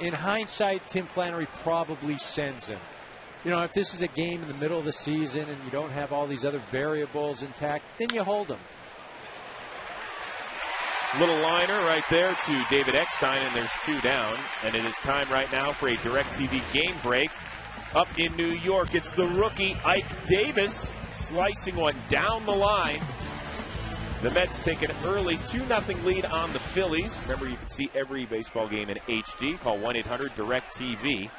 In hindsight, Tim Flannery probably sends him. You know, if this is a game in the middle of the season and you don't have all these other variables intact, then you hold him. Little liner right there to David Eckstein, and there's 2 down. And it is time right now for a DirecTV game break. Up in New York, it's the rookie Ike Davis slicing one down the line. The Mets take an early 2-0 lead on the Phillies. Remember, you can see every baseball game in HD. Call 1-800-DIRECTV.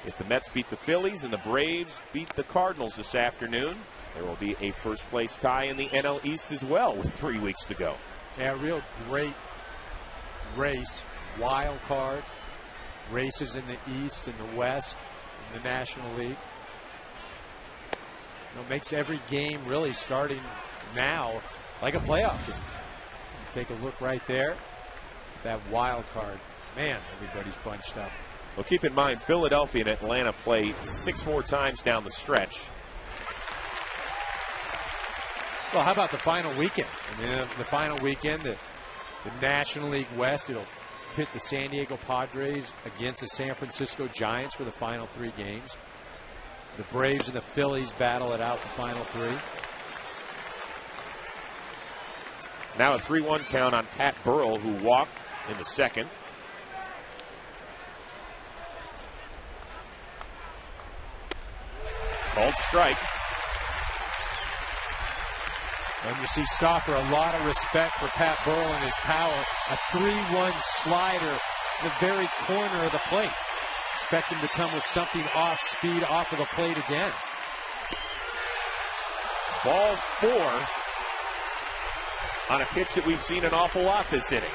If the Mets beat the Phillies and the Braves beat the Cardinals this afternoon, there will be a first-place tie in the NL East as well with 3 weeks to go. Yeah, real great race. Wild card. Races in the East and the West in the National League. You know, makes every game really starting now like a playoff game. Take a look right there. That wild card. Man, everybody's bunched up. Well, keep in mind, Philadelphia and Atlanta play 6 more times down the stretch. Well, how about the final weekend? I mean, the final weekend, the National League West, it'll pit the San Diego Padres against the San Francisco Giants for the final 3 games. The Braves and the Phillies battle it out the final 3. Now a 3-1 count on Pat Burrell, who walked in the second. Called strike. And you see Stauffer, a lot of respect for Pat Burrell and his power. A 3-1 slider in the very corner of the plate. Expect him to come with something off speed off of the plate again. Ball 4 on a pitch that we've seen an awful lot this inning.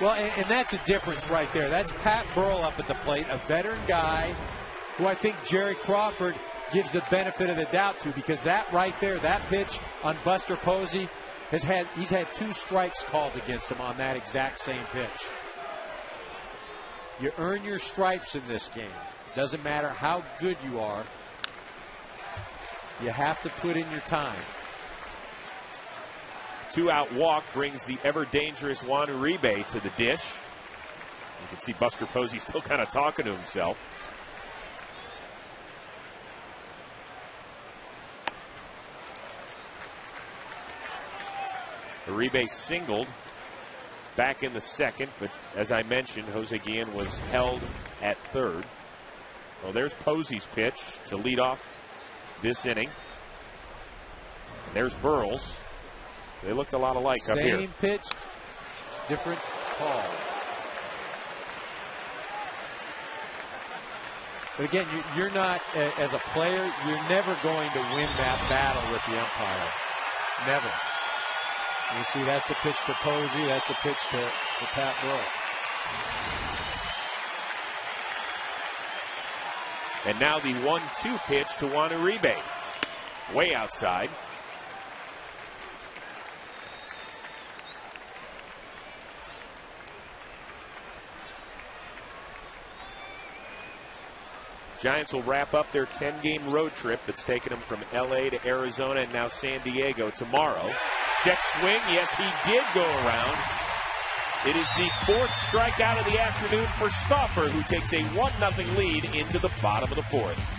Well, and that's a difference right there. That's Pat Burrell up at the plate, a veteran guy who I think Jerry Crawford gives the benefit of the doubt to, because that right there, that pitch on Buster Posey, he's had 2 strikes called against him on that exact same pitch. You earn your stripes in this game. Doesn't matter how good you are. You have to put in your time. 2-out walk brings the ever-dangerous Juan Uribe to the dish. You can see Buster Posey still kind of talking to himself. Uribe singled back in the second, but as I mentioned, Jose Guillen was held at third. Well, there's Posey's pitch to lead off this inning. And there's Burrell's. They looked a lot alike up here. Same pitch, different call. But again, you're not, as a player, you're never going to win that battle with the umpire. Never. You see, that's a pitch to Posey. That's a pitch to Pat Burrell. And now the 1-2 pitch to Juan Uribe. Way outside. Giants will wrap up their 10-game road trip that's taken them from L.A. to Arizona and now San Diego tomorrow. Check swing. Yes, he did go around. It is the 4th strikeout of the afternoon for Stauffer, who takes a 1-0 lead into the bottom of the 4th.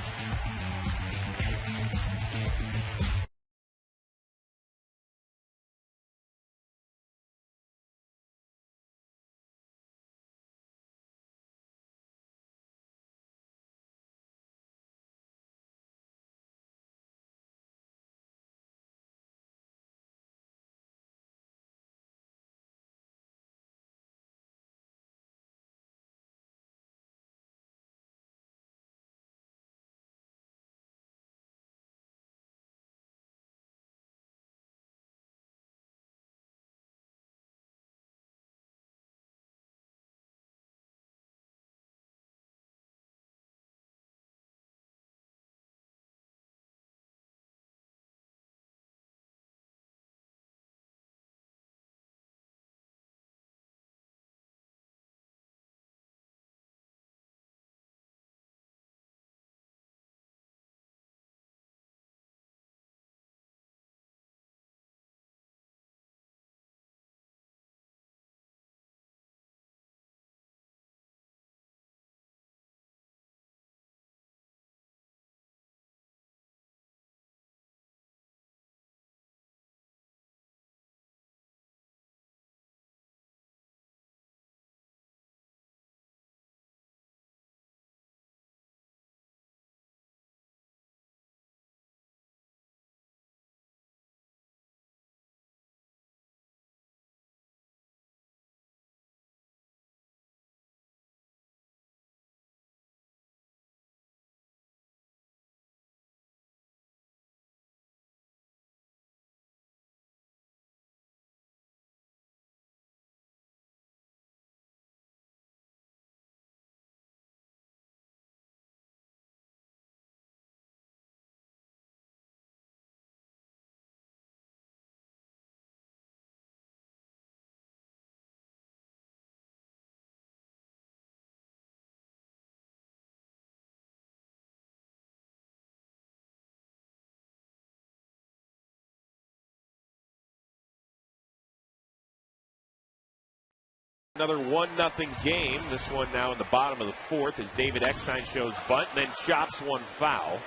Another 1-0 game. This one now in the bottom of the 4th as David Eckstein shows bunt and then chops one foul.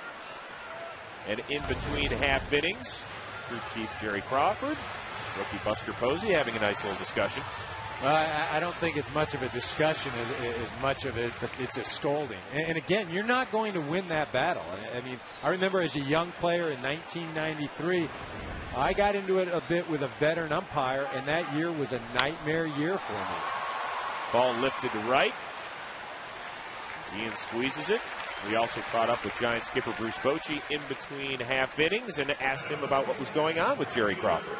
And in between half innings, crew chief Jerry Crawford, rookie Buster Posey having a nice little discussion. Well, I don't think it's much of a discussion as much of it, but it's a scolding. And again, you're not going to win that battle. I mean, I remember as a young player in 1993, I got into it a bit with a veteran umpire, and that year was a nightmare year for me. Ball lifted to right. Ian squeezes it. We also caught up with Giant skipper Bruce Bochy in between half innings and asked him about what was going on with Jerry Crawford.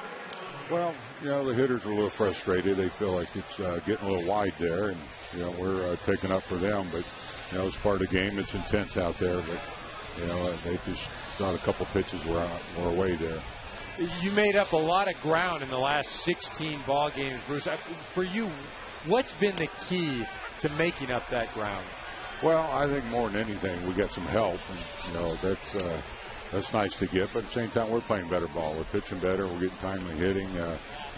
Well, you know, the hitters are a little frustrated. They feel like it's getting a little wide there, and, you know, we're taking up for them. But, you know, it's part of the game. It's intense out there, but, you know, they just thought a couple pitches were away there. You made up a lot of ground in the last 16 ball games, Bruce. For you, what's been the key to making up that ground? Well, I think more than anything, we got some help, and, you know, that's nice to get. But at the same time, we're playing better ball. We're pitching better. We're getting timely hitting.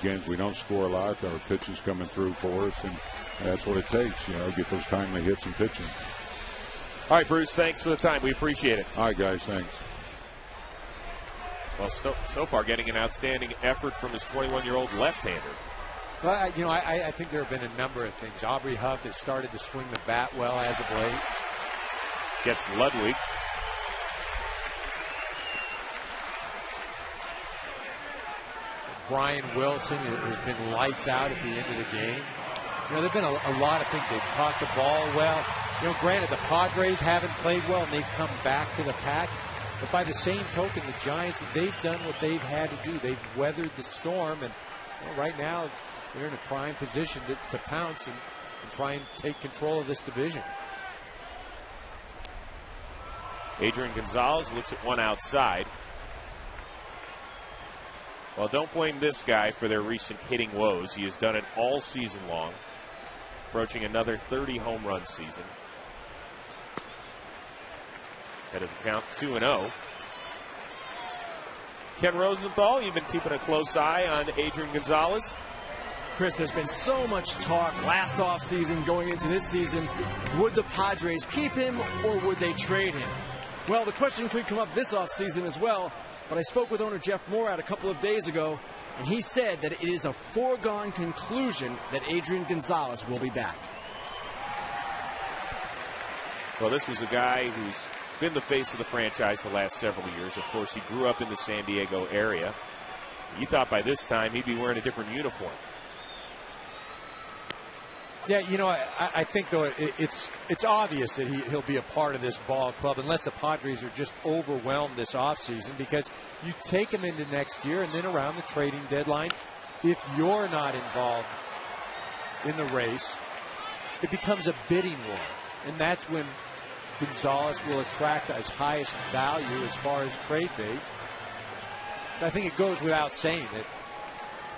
Again, we don't score a lot. Our pitching's coming through for us, and that's what it takes, you know, get those timely hits and pitching. All right, Bruce, thanks for the time. We appreciate it. All right, guys, thanks. Well, so far getting an outstanding effort from his 21-year-old left-hander. Well, you know, I think there have been a number of things. Aubrey Huff has started to swing the bat well as of late. Gets Ludwig. Brian Wilson has been lights out at the end of the game. You know, there have been a lot of things. They've caught the ball well. You know, granted, the Padres haven't played well, and they've come back to the pack. But by the same token, the Giants, they've done what they've had to do. They've weathered the storm, and right now they're in a prime position to pounce and try and take control of this division. Adrian Gonzalez looks at one outside. Well, don't blame this guy for their recent hitting woes. He has done it all season long, approaching another 30 home run season. Head of the count, 2-0. Ken Rosenthal, you've been keeping a close eye on Adrian Gonzalez. Chris, there's been so much talk last offseason going into this season. Would the Padres keep him or would they trade him? Well, the question could come up this offseason as well, but I spoke with owner Jeff Morat a couple of days ago, and he said that it is a foregone conclusion that Adrian Gonzalez will be back. Well, this was a guy who's been the face of the franchise the last several years. Of course, he grew up in the San Diego area. You thought by this time he'd be wearing a different uniform. Yeah, you know, I think, though, it's obvious that he'll be a part of this ball club unless the Padres are just overwhelmed this offseason, because you take him into next year and then around the trading deadline, if you're not involved in the race, it becomes a bidding war. And that's when Gonzalez will attract his highest value as far as trade bait. So I think it goes without saying that,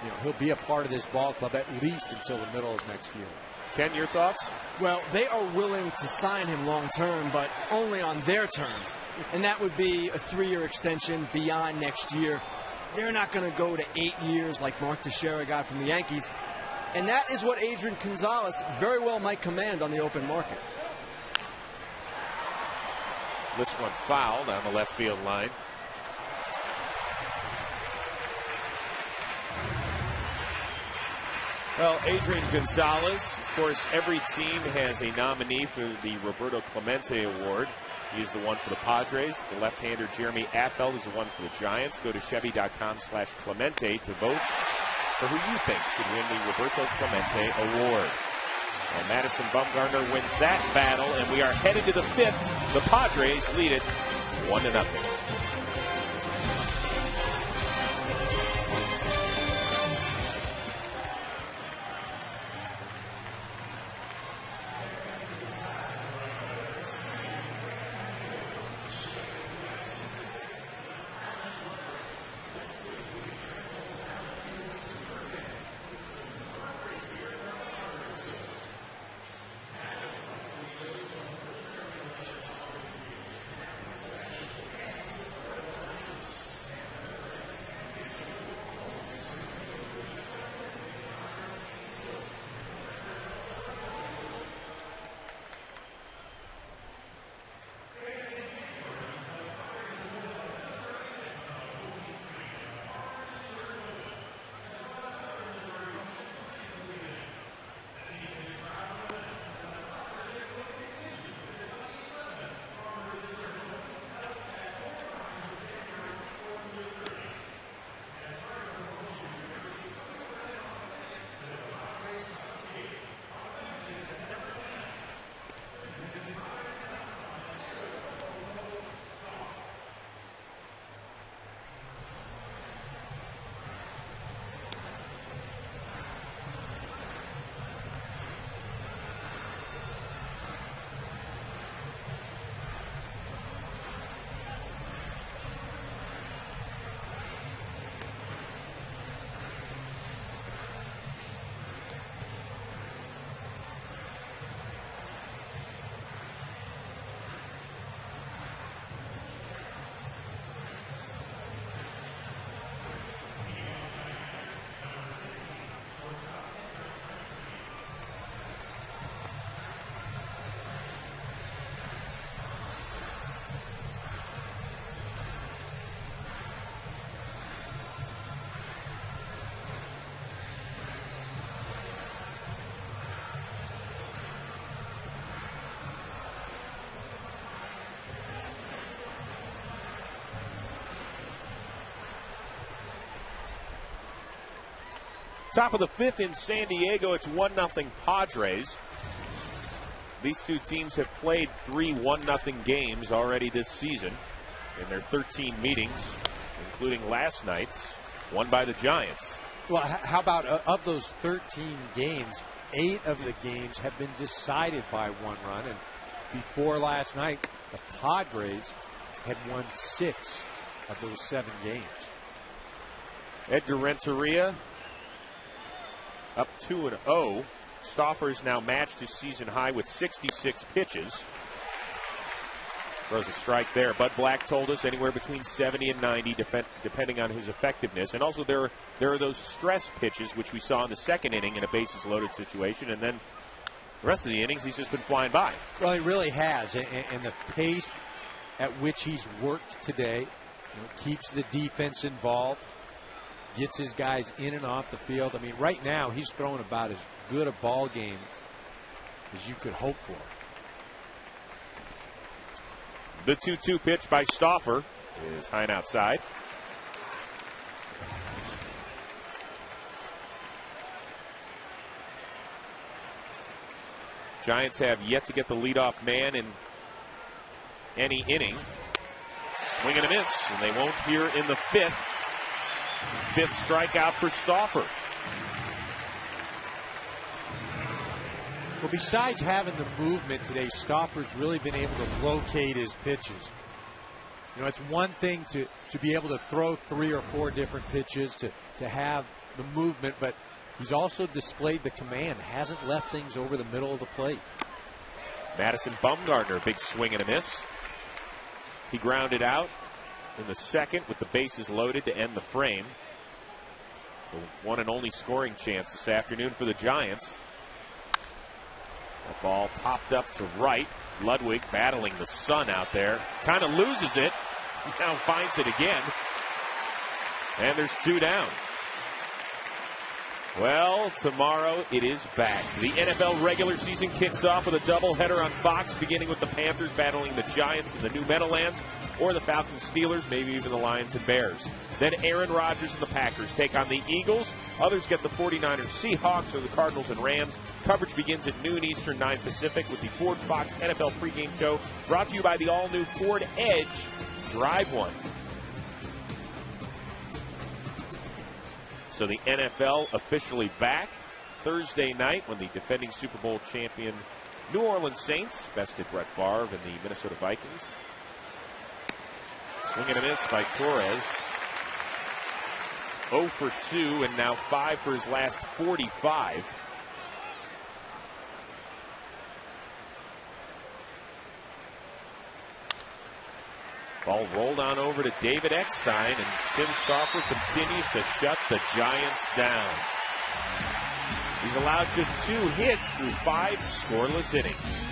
you know, he'll be a part of this ball club at least until the middle of next year. Ken, your thoughts? Well, they are willing to sign him long term, but only on their terms. And that would be a 3-year extension beyond next year. They're not going to go to 8 years like Mark Teixeira got from the Yankees. And that is what Adrian Gonzalez very well might command on the open market. This one fouled on the left field line. Well, Adrian Gonzalez, of course, every team has a nominee for the Roberto Clemente Award. He is the one for the Padres. The left-hander Jeremy Affeldt is the one for the Giants. Go to Chevy.com/Clemente to vote for who you think should win the Roberto Clemente Award. And Madison Bumgardner wins that battle, and we are headed to the 5th. The Padres lead it 1-0. Top of the 5th in San Diego, it's 1-0 Padres. These two teams have played 3 1-0 games already this season in their 13 meetings, including last night's, won by the Giants. Well, how about of those 13 games, 8 of the games have been decided by 1 run, and before last night, the Padres had won 6 of those 7 games. Edgar Renteria up 2-0. Stauffer is now matched his season high with 66 pitches. Throws a strike there. Bud Black told us anywhere between 70 and 90, depending on his effectiveness. And also there are those stress pitches, which we saw in the second inning in a bases-loaded situation. And then the rest of the innings, he's just been flying by. Well, he really has. And the pace at which he's worked today, keeps the defense involved, gets his guys in and off the field. I mean, right now, he's throwing about as good a ball game as you could hope for. The 2-2 pitch by Stauffer is high and outside. Giants have yet to get the leadoff man in any inning. Swing and a miss, and they won't here in the fifth. Fifth strikeout for Stauffer. Well, besides having the movement today, Stauffer's really been able to locate his pitches. It's one thing to be able to throw 3 or 4 different pitches, to have the movement, but he's also displayed the command, hasn't left things over the middle of the plate. Madison Bumgardner, big swing and a miss. He grounded out in the second with the bases loaded to end the frame. The one and only scoring chance this afternoon for the Giants. That ball popped up to right. Ludwig battling the sun out there. Kind of loses it. Now finds it again. And there's 2 down. Well, tomorrow it is back. The NFL regular season kicks off with a doubleheader on Fox, beginning with the Panthers battling the Giants in the New Meadowlands, or the Falcons, Steelers, maybe even the Lions and Bears. Then Aaron Rodgers and the Packers take on the Eagles. Others get the 49ers, Seahawks, or the Cardinals and Rams. Coverage begins at noon Eastern, 9 Pacific with the Ford Fox NFL pregame show, brought to you by the all-new Ford Edge. Drive one. So the NFL officially back Thursday night when the defending Super Bowl champion New Orleans Saints bested Brett Favre and the Minnesota Vikings. Swing and a miss by Torres. 0 for 2 and now 5 for his last 45. Ball rolled on over to David Eckstein, and Tim Stauffer continues to shut the Giants down. He's allowed just 2 hits through 5 scoreless innings.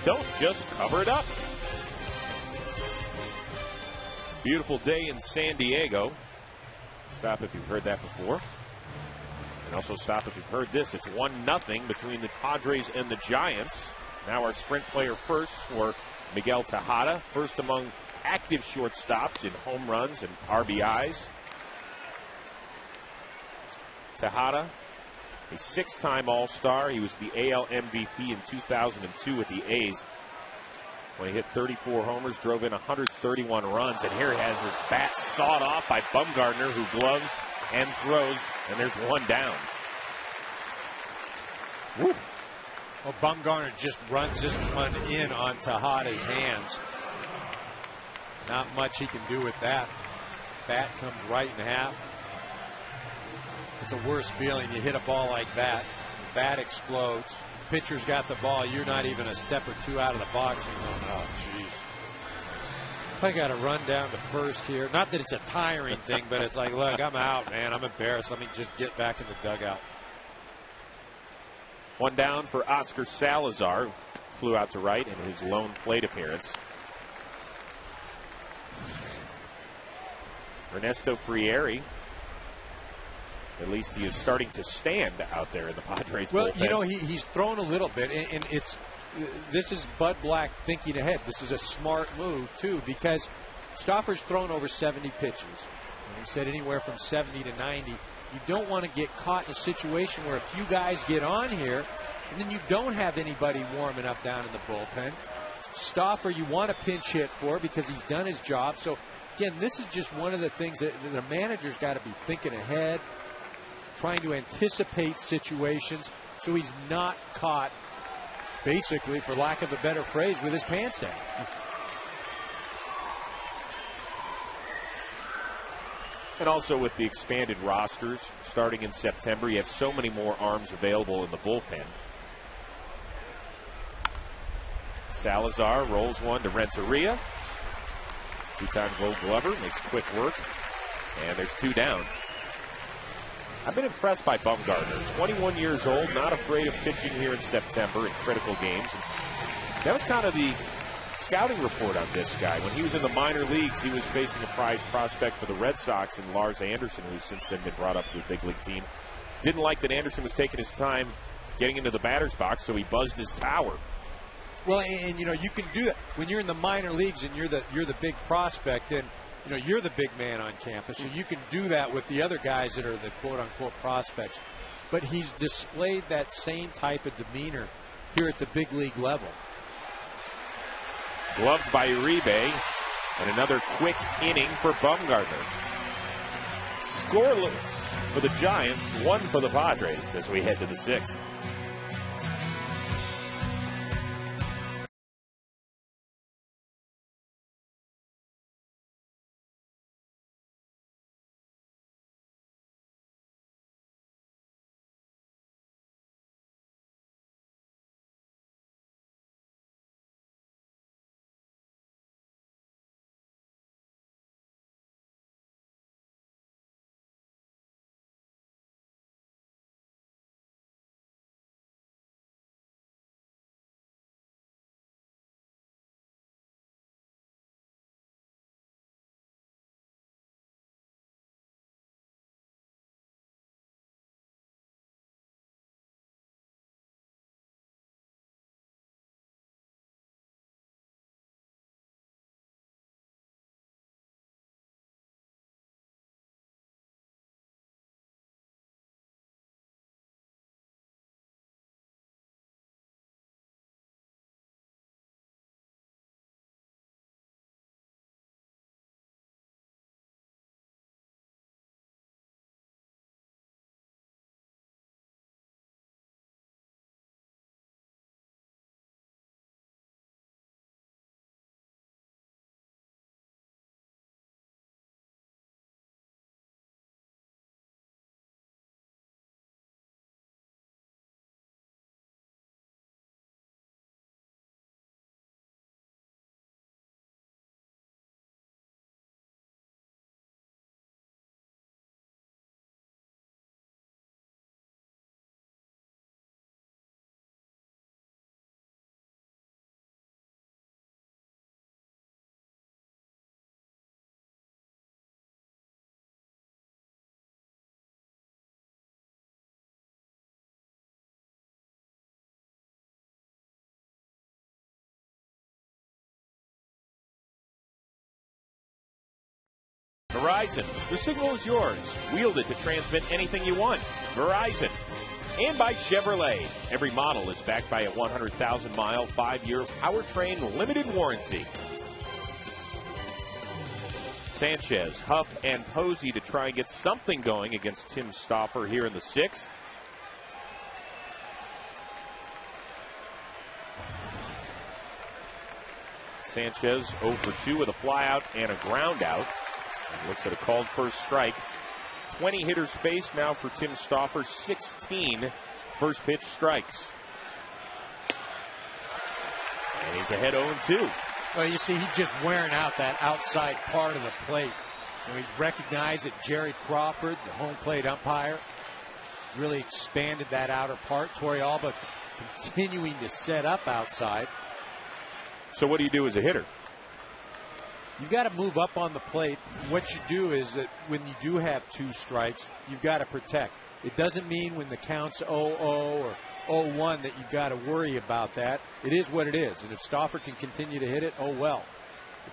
Don't just cover it up. Beautiful day in San Diego. Stop if you've heard that before. And also stop if you've heard this. It's 1-0 between the Padres and the Giants. Now our sprint player first for Miguel Tejada. First among active shortstops in home runs and RBIs. Tejada, a 6-time All-Star. He was the AL MVP in 2002 with the A's when he hit 34 homers, drove in 131 runs. And here he has his bat sawed off by Bumgardner, who gloves and throws, and there's one down. Woo. Well, Bumgardner just runs this one in on Tejada's hands. Not much he can do with that. Bat comes right in half. It's a worse feeling. You hit a ball like that, the bat explodes. Pitcher's got the ball. You're not even a step or two out of the box. And you're going, oh, jeez. I got to run down to first here. Not that it's a tiring thing, but it's like, look, I'm out, man. I'm embarrassed. Let me just get back in the dugout. One down for Oscar Salazar, who flew out to right in his lone plate appearance. Ernesto Frieri, at least he is starting to stand out there in the Padres bullpen. bullpen. You know, he's thrown a little bit, and this is Bud Black thinking ahead. This is a smart move, too, because Stauffer's thrown over 70 pitches. And he said anywhere from 70 to 90. You don't want to get caught in a situation where a few guys get on here, and then you don't have anybody warming up down in the bullpen. Stauffer, you want to pinch hit for because he's done his job. So, again, this is just one of the things that the manager's got to be thinking ahead, trying to anticipate situations so he's not caught, basically, for lack of a better phrase, with his pants down. And also with the expanded rosters starting in September, you have so many more arms available in the bullpen. Salazar rolls one to Renteria. 2-time Gold Glover, makes quick work. And there's two down. I've been impressed by Bumgardner. 21 years old, not afraid of pitching here in September in critical games. And that was kind of the scouting report on this guy. When he was in the minor leagues, he was facing a prize prospect for the Red Sox in Lars Anderson, who's since then been brought up to a big league team. Didn't like that Anderson was taking his time getting into the batter's box, so he buzzed his tower. Well, and you know, you can do that when you're in the minor leagues and you're the big prospect. Then you know you're the big man on campus, so you can do that with the other guys that are the quote unquote prospects. But he's displayed that same type of demeanor here at the big league level. Gloved by Uribe, and another quick inning for Bumgardner. Scoreless for the Giants, one for the Padres as we head to the 6th. Verizon, the signal is yours. Wield it to transmit anything you want. Verizon. And by Chevrolet. Every model is backed by a 100,000-mile, 5-year powertrain limited warranty. Sanchez, Huff, and Posey to try and get something going against Tim Stauffer here in the 6th. Sanchez 0 for 2 with a flyout and a ground out. And looks at a called first strike. 20 hitters face now for Tim Stauffer, 16 first pitch strikes. And he's ahead 0-2. Well, you see, he's just wearing out that outside part of the plate. He's recognized that Jerry Crawford, the home plate umpire, really expanded that outer part. Torey Alba continuing to set up outside. So what do you do as a hitter? You've got to move up on the plate. What you do is that when you do have 2 strikes, you've got to protect. It doesn't mean when the count's 0-0 or 0-1 that you've got to worry about that. It is what it is. And if Stauffer can continue to hit it, oh well.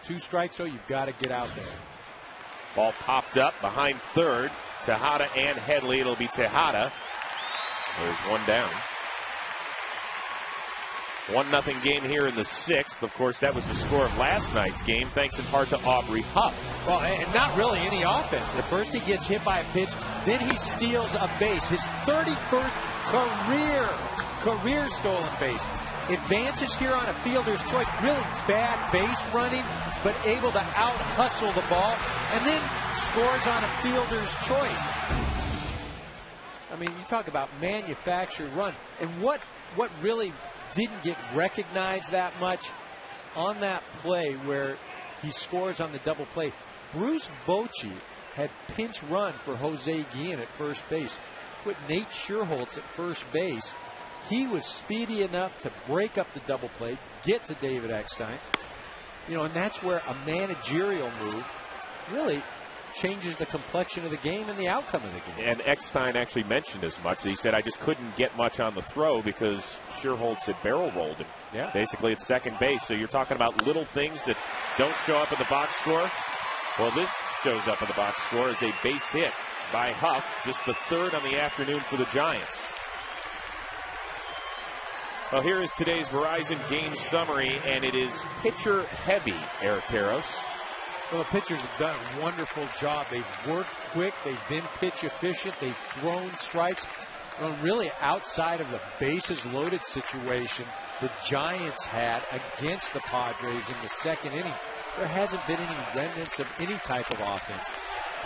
The 2 strikes, though, you've got to get out there. Ball popped up behind third. Tejada and Headley. It'll be Tejada. There's one down. 1-0 game here in the 6th. Of course, that was the score of last night's game, thanks in part to Aubrey Huff. Well, and not really any offense. At first he gets hit by a pitch, then he steals a base. His 31st career stolen base. Advances here on a fielder's choice. Really bad base running, but able to out-hustle the ball, and then scores on a fielder's choice. I mean, you talk about manufactured run. And what really didn't get recognized that much on that play where he scores on the double play. Bruce Bochy had pinch run for Jose Guillen at first base. Put Nate Scherholtz at first base. He was speedy enough to break up the double play, get to David Eckstein. And that's where a managerial move really changes the complexion of the game and the outcome of the game. And Eckstein actually mentioned as much. He said, I just couldn't get much on the throw because Scherholtz had barrel rolled him. Yeah. Basically at second base. So you're talking about little things that don't show up in the box score. Well, this shows up in the box score as a base hit by Huff, just the 3rd on the afternoon for the Giants. Well, here is today's Verizon game summary, and it is pitcher heavy, Eric Karros. Well, the pitchers have done a wonderful job. They've worked quick. They've been pitch efficient. They've thrown strikes. Well, really, outside of the bases loaded situation the Giants had against the Padres in the 2nd inning, there hasn't been any remnants of any type of offense.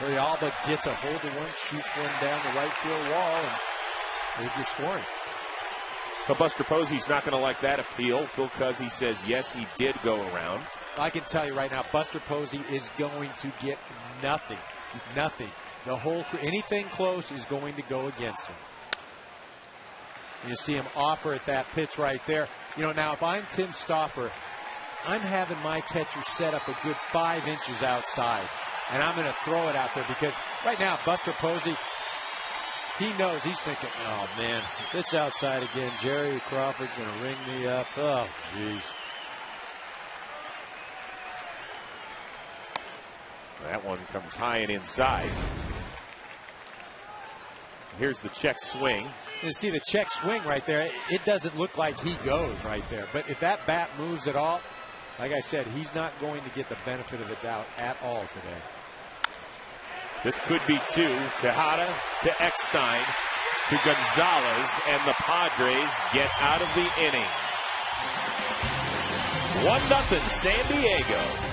Alba gets a hold of one, shoots one down the right field wall, and there's your scoring. But Buster Posey's not going to like that appeal. Phil Cuzzi says, yes, he did go around. I can tell you right now, Buster Posey is going to get nothing. Nothing. The whole anything close is going to go against him. You see him offer at that pitch right there. Now if I'm Tim Stauffer, I'm having my catcher set up a good 5 inches outside. And I'm going to throw it out there because right now Buster Posey, he knows, he's thinking, oh man, if it's outside again, Jerry Crawford's going to ring me up. Oh, jeez. That one comes high and inside. Here's the check swing. You see the check swing right there. It doesn't look like he goes right there. But if that bat moves at all, like I said, he's not going to get the benefit of the doubt at all today. This could be 2. Tejada to Eckstein to Gonzalez, and the Padres get out of the inning. 1-0 San Diego.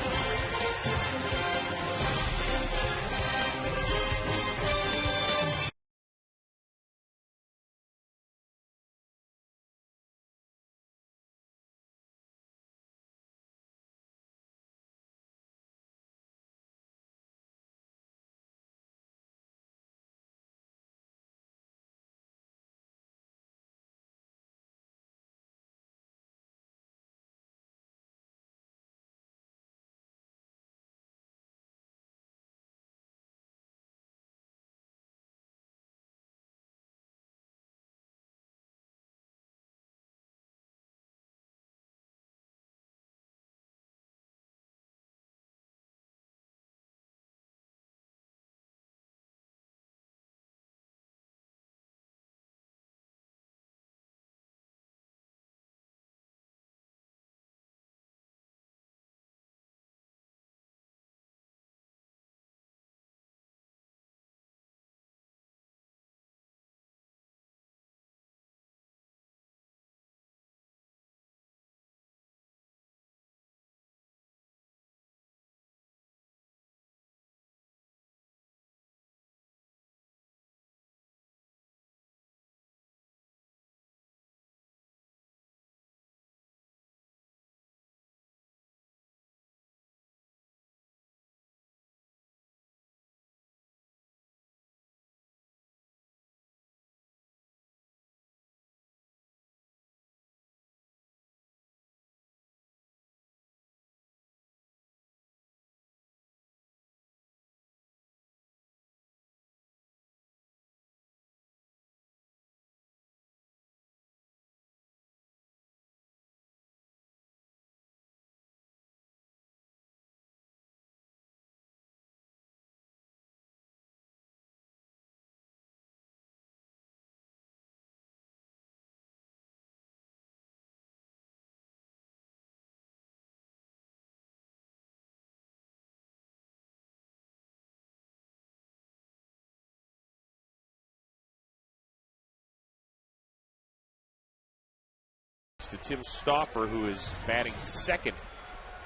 pitch to Tim Stauffer, who is batting second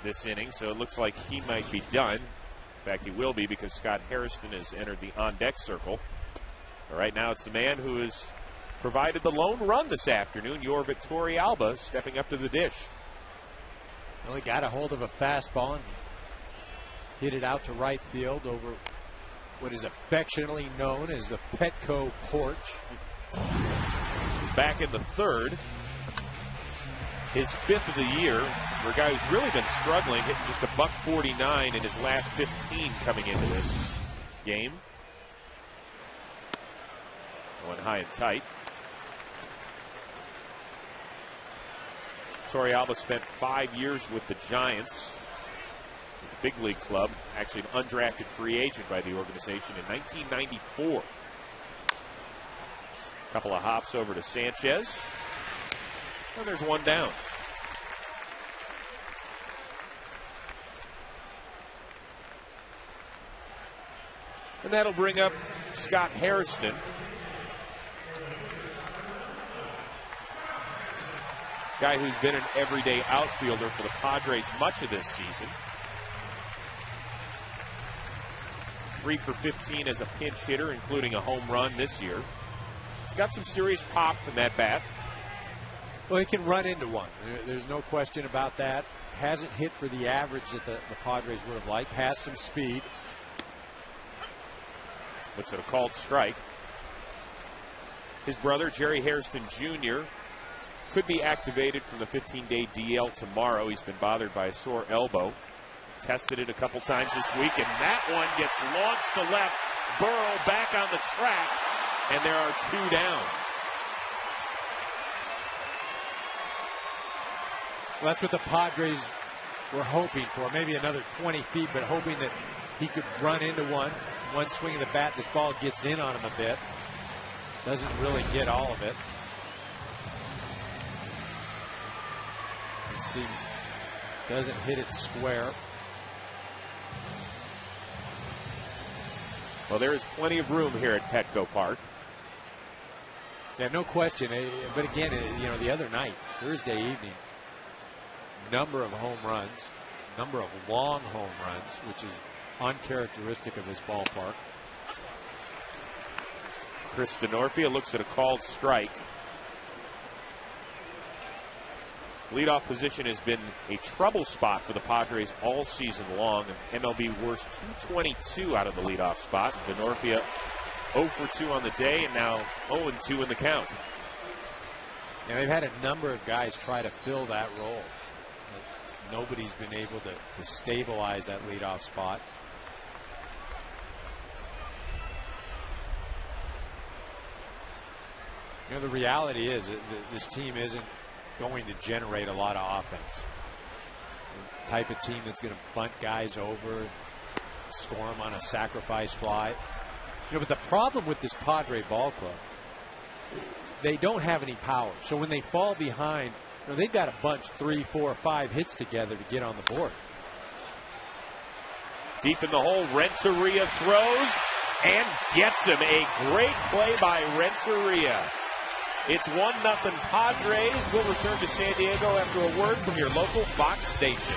this inning, so it looks like he might be done. In fact, he will be because Scott Hairston has entered the on-deck circle. But right now it's the man who has provided the lone run this afternoon, your Torrealba, stepping up to the dish. Well, he got a hold of a fastball and hit it out to right field over what is affectionately known as the Petco porch. He's back in the third. His fifth of the year for a guy who's really been struggling, hitting just a .149 in his last 15 coming into this game. Going high and tight. Torrealba spent 5 years with the Giants, with the big league club, actually an undrafted free agent by the organization in 1994. Couple of hops over to Sanchez. And there's one down. And that'll bring up Scott Hairston. Guy who's been an everyday outfielder for the Padres much of this season. 3 for 15 as a pinch hitter, including a home run this year. He's got some serious pop in that bat. Well, he can run into one. There's no question about that. Hasn't hit for the average that the Padres would have liked. Has some speed. Looks at a called strike. His brother, Jerry Hairston Jr., could be activated from the 15-day DL tomorrow. He's been bothered by a sore elbow. Tested it a couple times this week, and that one gets launched to left. Burrow back on the track, and there are 2 down. Well, that's what the Padres were hoping for. Maybe another 20 feet, but hoping that he could run into one. One swing of the bat, this ball gets in on him a bit. Doesn't really get all of it. Let's see. Doesn't hit it square. Well, there is plenty of room here at Petco Park. Yeah, no question. But again, the other night, Thursday evening, number of home runs, number of long home runs, which is uncharacteristic of this ballpark. Chris Denorfia looks at a called strike. Leadoff position has been a trouble spot for the Padres all season long. MLB worst 222 out of the leadoff spot. Denorfia 0 for 2 on the day, and now 0 and 2 in the count. And they've had a number of guys try to fill that role. But nobody's been able to stabilize that leadoff spot. The reality is that this team isn't going to generate a lot of offense. The type of team that's going to bunt guys over, score them on a sacrifice fly. But the problem with this Padre ball club, they don't have any power. So when they fall behind, they've got to bunch 3, 4, 5 hits together to get on the board. Deep in the hole, Renteria throws and gets him. A great play by Renteria. It's 1-0 Padres. We'll return to San Diego after a word from your local Fox station.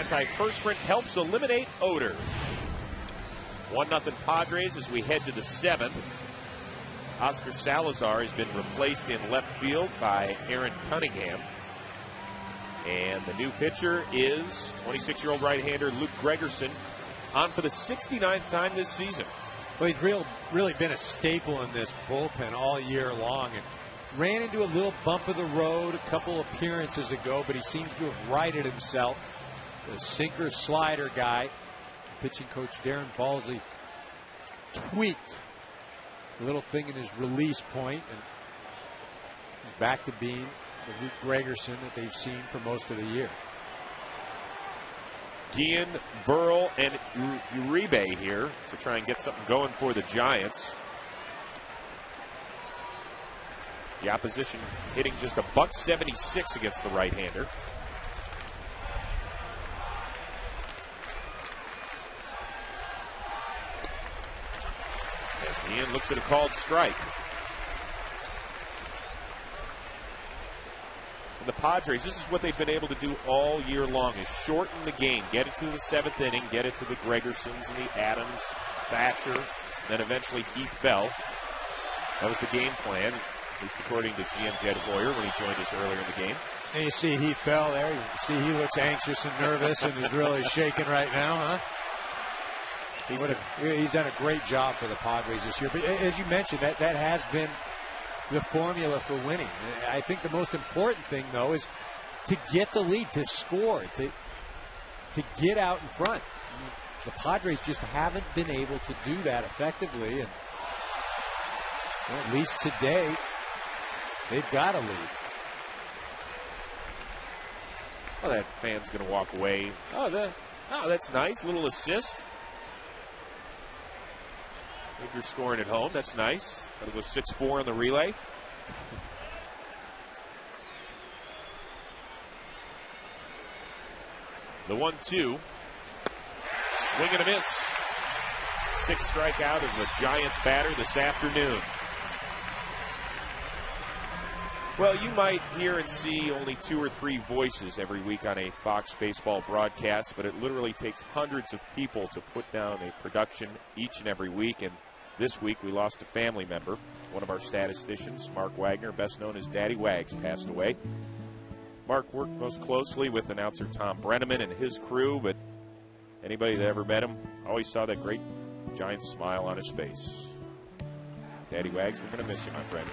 Antiperspirant helps eliminate odor. 1-0 Padres as we head to the 7th. Oscar Salazar has been replaced in left field by Aaron Cunningham. And the new pitcher is 26-year-old right-hander Luke Gregerson, on for the 69th time this season. Well, he's really been a staple in this bullpen all year long, and ran into a little bump of the road a couple appearances ago, but he seems to have righted himself. The sinker slider guy, pitching coach Darren Balsley, tweaked a little thing in his release point, and he's back to being the Luke Gregerson that they've seen for most of the year. Guillen, Burrell, and Uribe here to try and get something going for the Giants. The opposition hitting just a .176 against the right-hander. And Guillen looks at a called strike. And the Padres, this is what they've been able to do all year long, is shorten the game. Get it to the 7th inning, get it to the Gregersons and the Adams, Thatcher, then eventually Heath Bell. That was the game plan, at least according to GM Jed Hoyer when he joined us earlier in the game. And you see Heath Bell there. You see he looks anxious and nervous and is really shaking right now, huh? He's done a great job for the Padres this year. But as you mentioned, that has been the formula for winning. I think the most important thing, though, is to get the lead, to score, to get out in front. I mean, the Padres just haven't been able to do that effectively, and well, at least today, they've got a lead. Well, that fan's going to walk away. Oh, that's nice. Little assist. If you're scoring at home, that's nice. That'll go 6-4 on the relay. The 1-2. Swing and a miss. 6th strikeout of the Giants batter this afternoon. Well, you might hear and see only 2 or 3 voices every week on a Fox baseball broadcast, but it literally takes hundreds of people to put down a production each and every week. And this week we lost a family member. One of our statisticians, Mark Wagner, best known as Daddy Wags, passed away. Mark worked most closely with announcer Tom Brenneman and his crew, but anybody that ever met him always saw that great Giant smile on his face. Daddy Wags, we're going to miss you, my friend.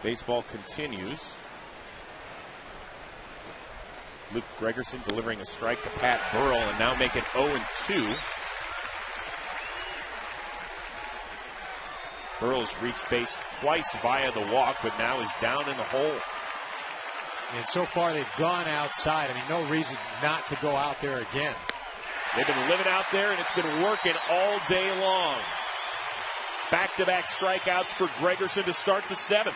Baseball continues. Luke Gregerson delivering a strike to Pat Burrell and now make it 0-2. Burrell's reached base twice via the walk, but now is down in the hole. And so far they've gone outside. I mean, no reason not to go out there again. They've been living out there, and it's been working all day long. Back-to-back strikeouts for Gregerson to start the 7th.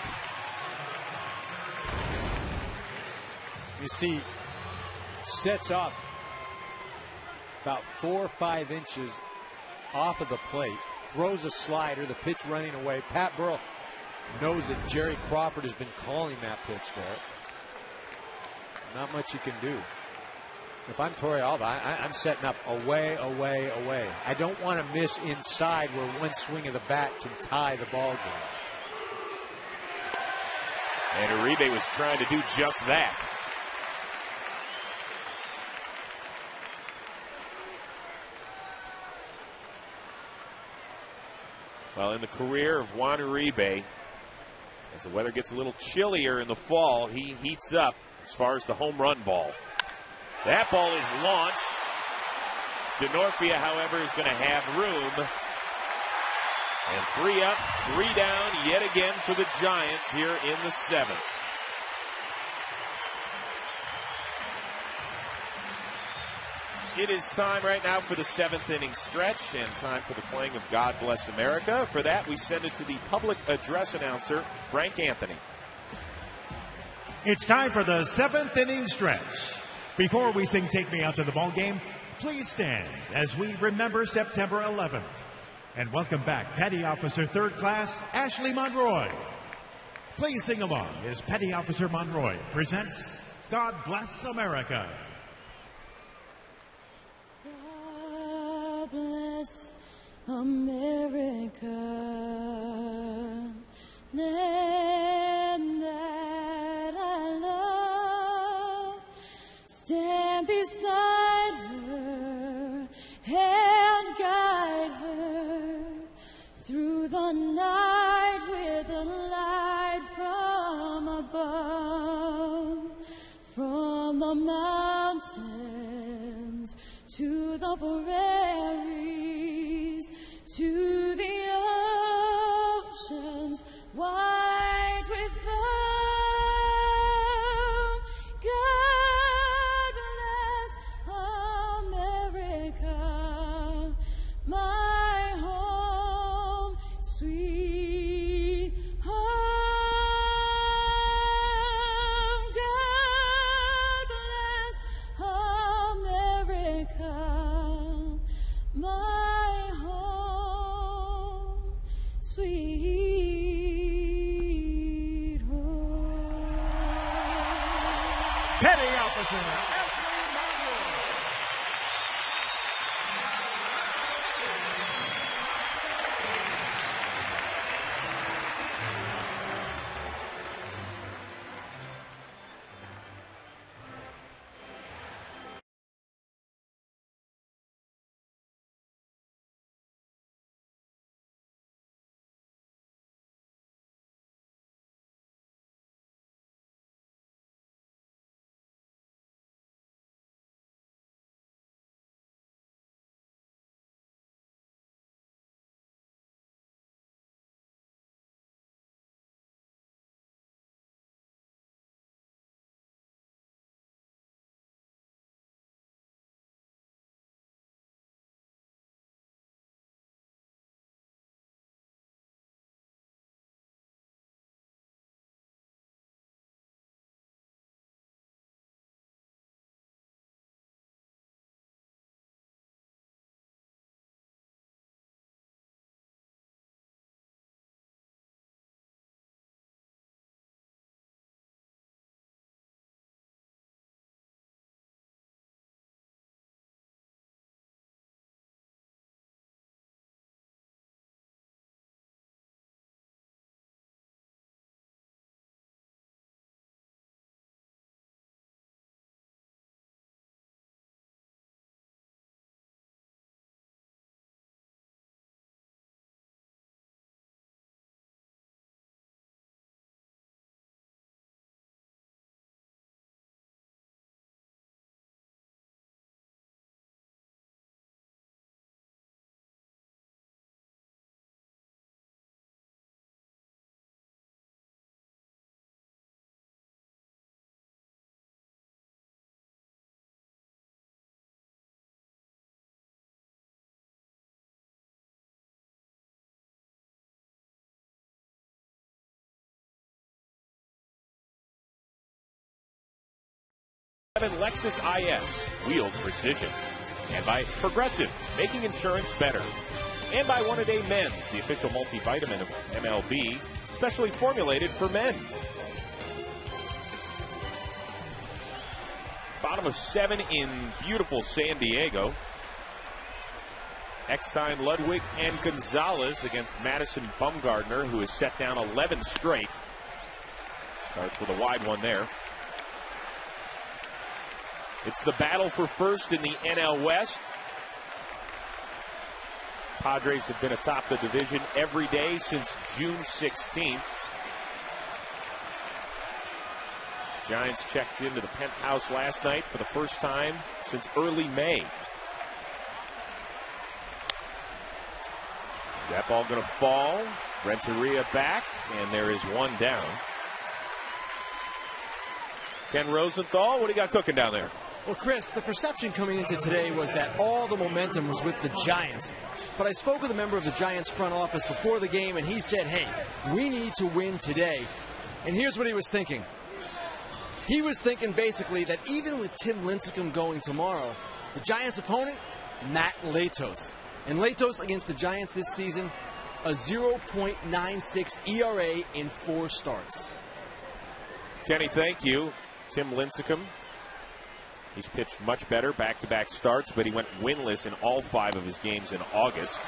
You see, sets up about 4 or 5 inches off of the plate, throws a slider, the pitch running away. Pat Burrell knows that Jerry Crawford has been calling that pitch there. Not much you can do. If I'm Torey Alba, I'm setting up away, away, away. I don't want to miss inside where one swing of the bat can tie the ball game. And Uribe was trying to do just that. Well, in the career of Juan Uribe, as the weather gets a little chillier in the fall, he heats up as far as the home run ball. That ball is launched. DeNorfia, however, is going to have room. And 3 up, 3 down yet again for the Giants here in the 7th. It is time right now for the 7th inning stretch and time for the playing of God Bless America. For that, we send it to the public address announcer, Frank Anthony. It's time for the 7th inning stretch. Before we sing Take Me Out to the Ball Game, please stand as we remember September 11th. And welcome back, Petty Officer Third Class Ashley Monroy. Please sing along as Petty Officer Monroy presents God Bless America. God bless America, land that I love. Stand beside her and guide her through the night with a light from above, from the mountains to the prairies, to the oceans wide with foam. God bless America, my home, sweet home. God bless America, my home, sweet home. Petty Officer Lexus IS, wheeled precision. And by Progressive, making insurance better. And by One A Day Men's, the official multivitamin of MLB, specially formulated for men. Bottom of 7 in beautiful San Diego. Eckstein, Ludwig, and Gonzalez against Madison Bumgardner, who has set down 11 straight. Starts with a wide one there. It's the battle for first in the NL West. Padres have been atop the division every day since June 16th. Giants checked into the penthouse last night for the first time since early May. That ball going to fall. Renteria back, and there is one down. Ken Rosenthal, what do you got cooking down there? Well, Chris, the perception coming into today was that all the momentum was with the Giants. But I spoke with a member of the Giants front office before the game, and he said, hey, we need to win today. And here's what he was thinking. He was thinking basically that even with Tim Lincecum going tomorrow, the Giants' opponent, Matt Latos. And Latos against the Giants this season, a 0.96 ERA in 4 starts. Kenny, thank you. Tim Lincecum. He's pitched much better, back-to-back starts, but he went winless in all 5 of his games in August.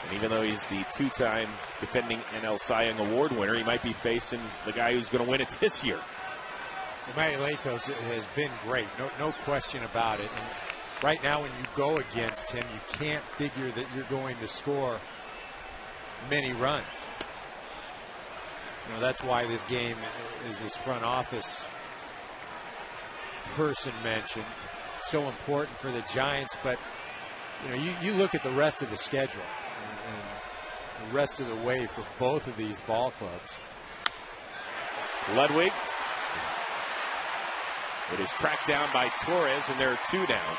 And even though he's the 2-time defending NL Cy Young Award winner, he might be facing the guy who's going to win it this year. Well, Manny Latos has been great, no question about it. And right now when you go against him, you can't figure that you're going to score many runs. You know, that's why this game, is this front office person mentioned, so important for the Giants. But you know, you look at the rest of the schedule and the rest of the way for both of these ball clubs. Ludwig. It is tracked down by Torres, and there are 2 down.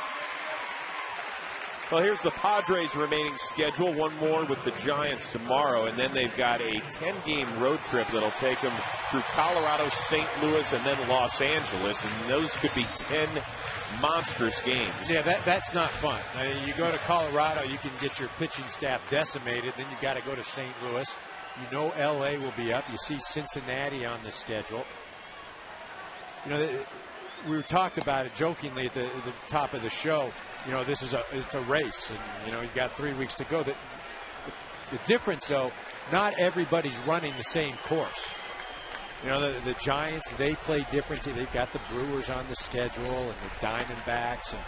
Well, here's the Padres' remaining schedule. One more with the Giants tomorrow, and then they've got a 10-game road trip that'll take them through Colorado, St. Louis, and then Los Angeles, and those could be 10 monstrous games. Yeah, that's not fun. I mean, you go to Colorado, you can get your pitching staff decimated. Then you got to go to St. Louis. You know L.A. will be up. You see Cincinnati on the schedule. You know, we talked about it jokingly at the top of the show. You know, it's a race, and you know, you got 3 weeks to go. The difference, though, not everybody's running the same course. You know, the Giants, they play differently. They've got the Brewers on the schedule, and the Diamondbacks, and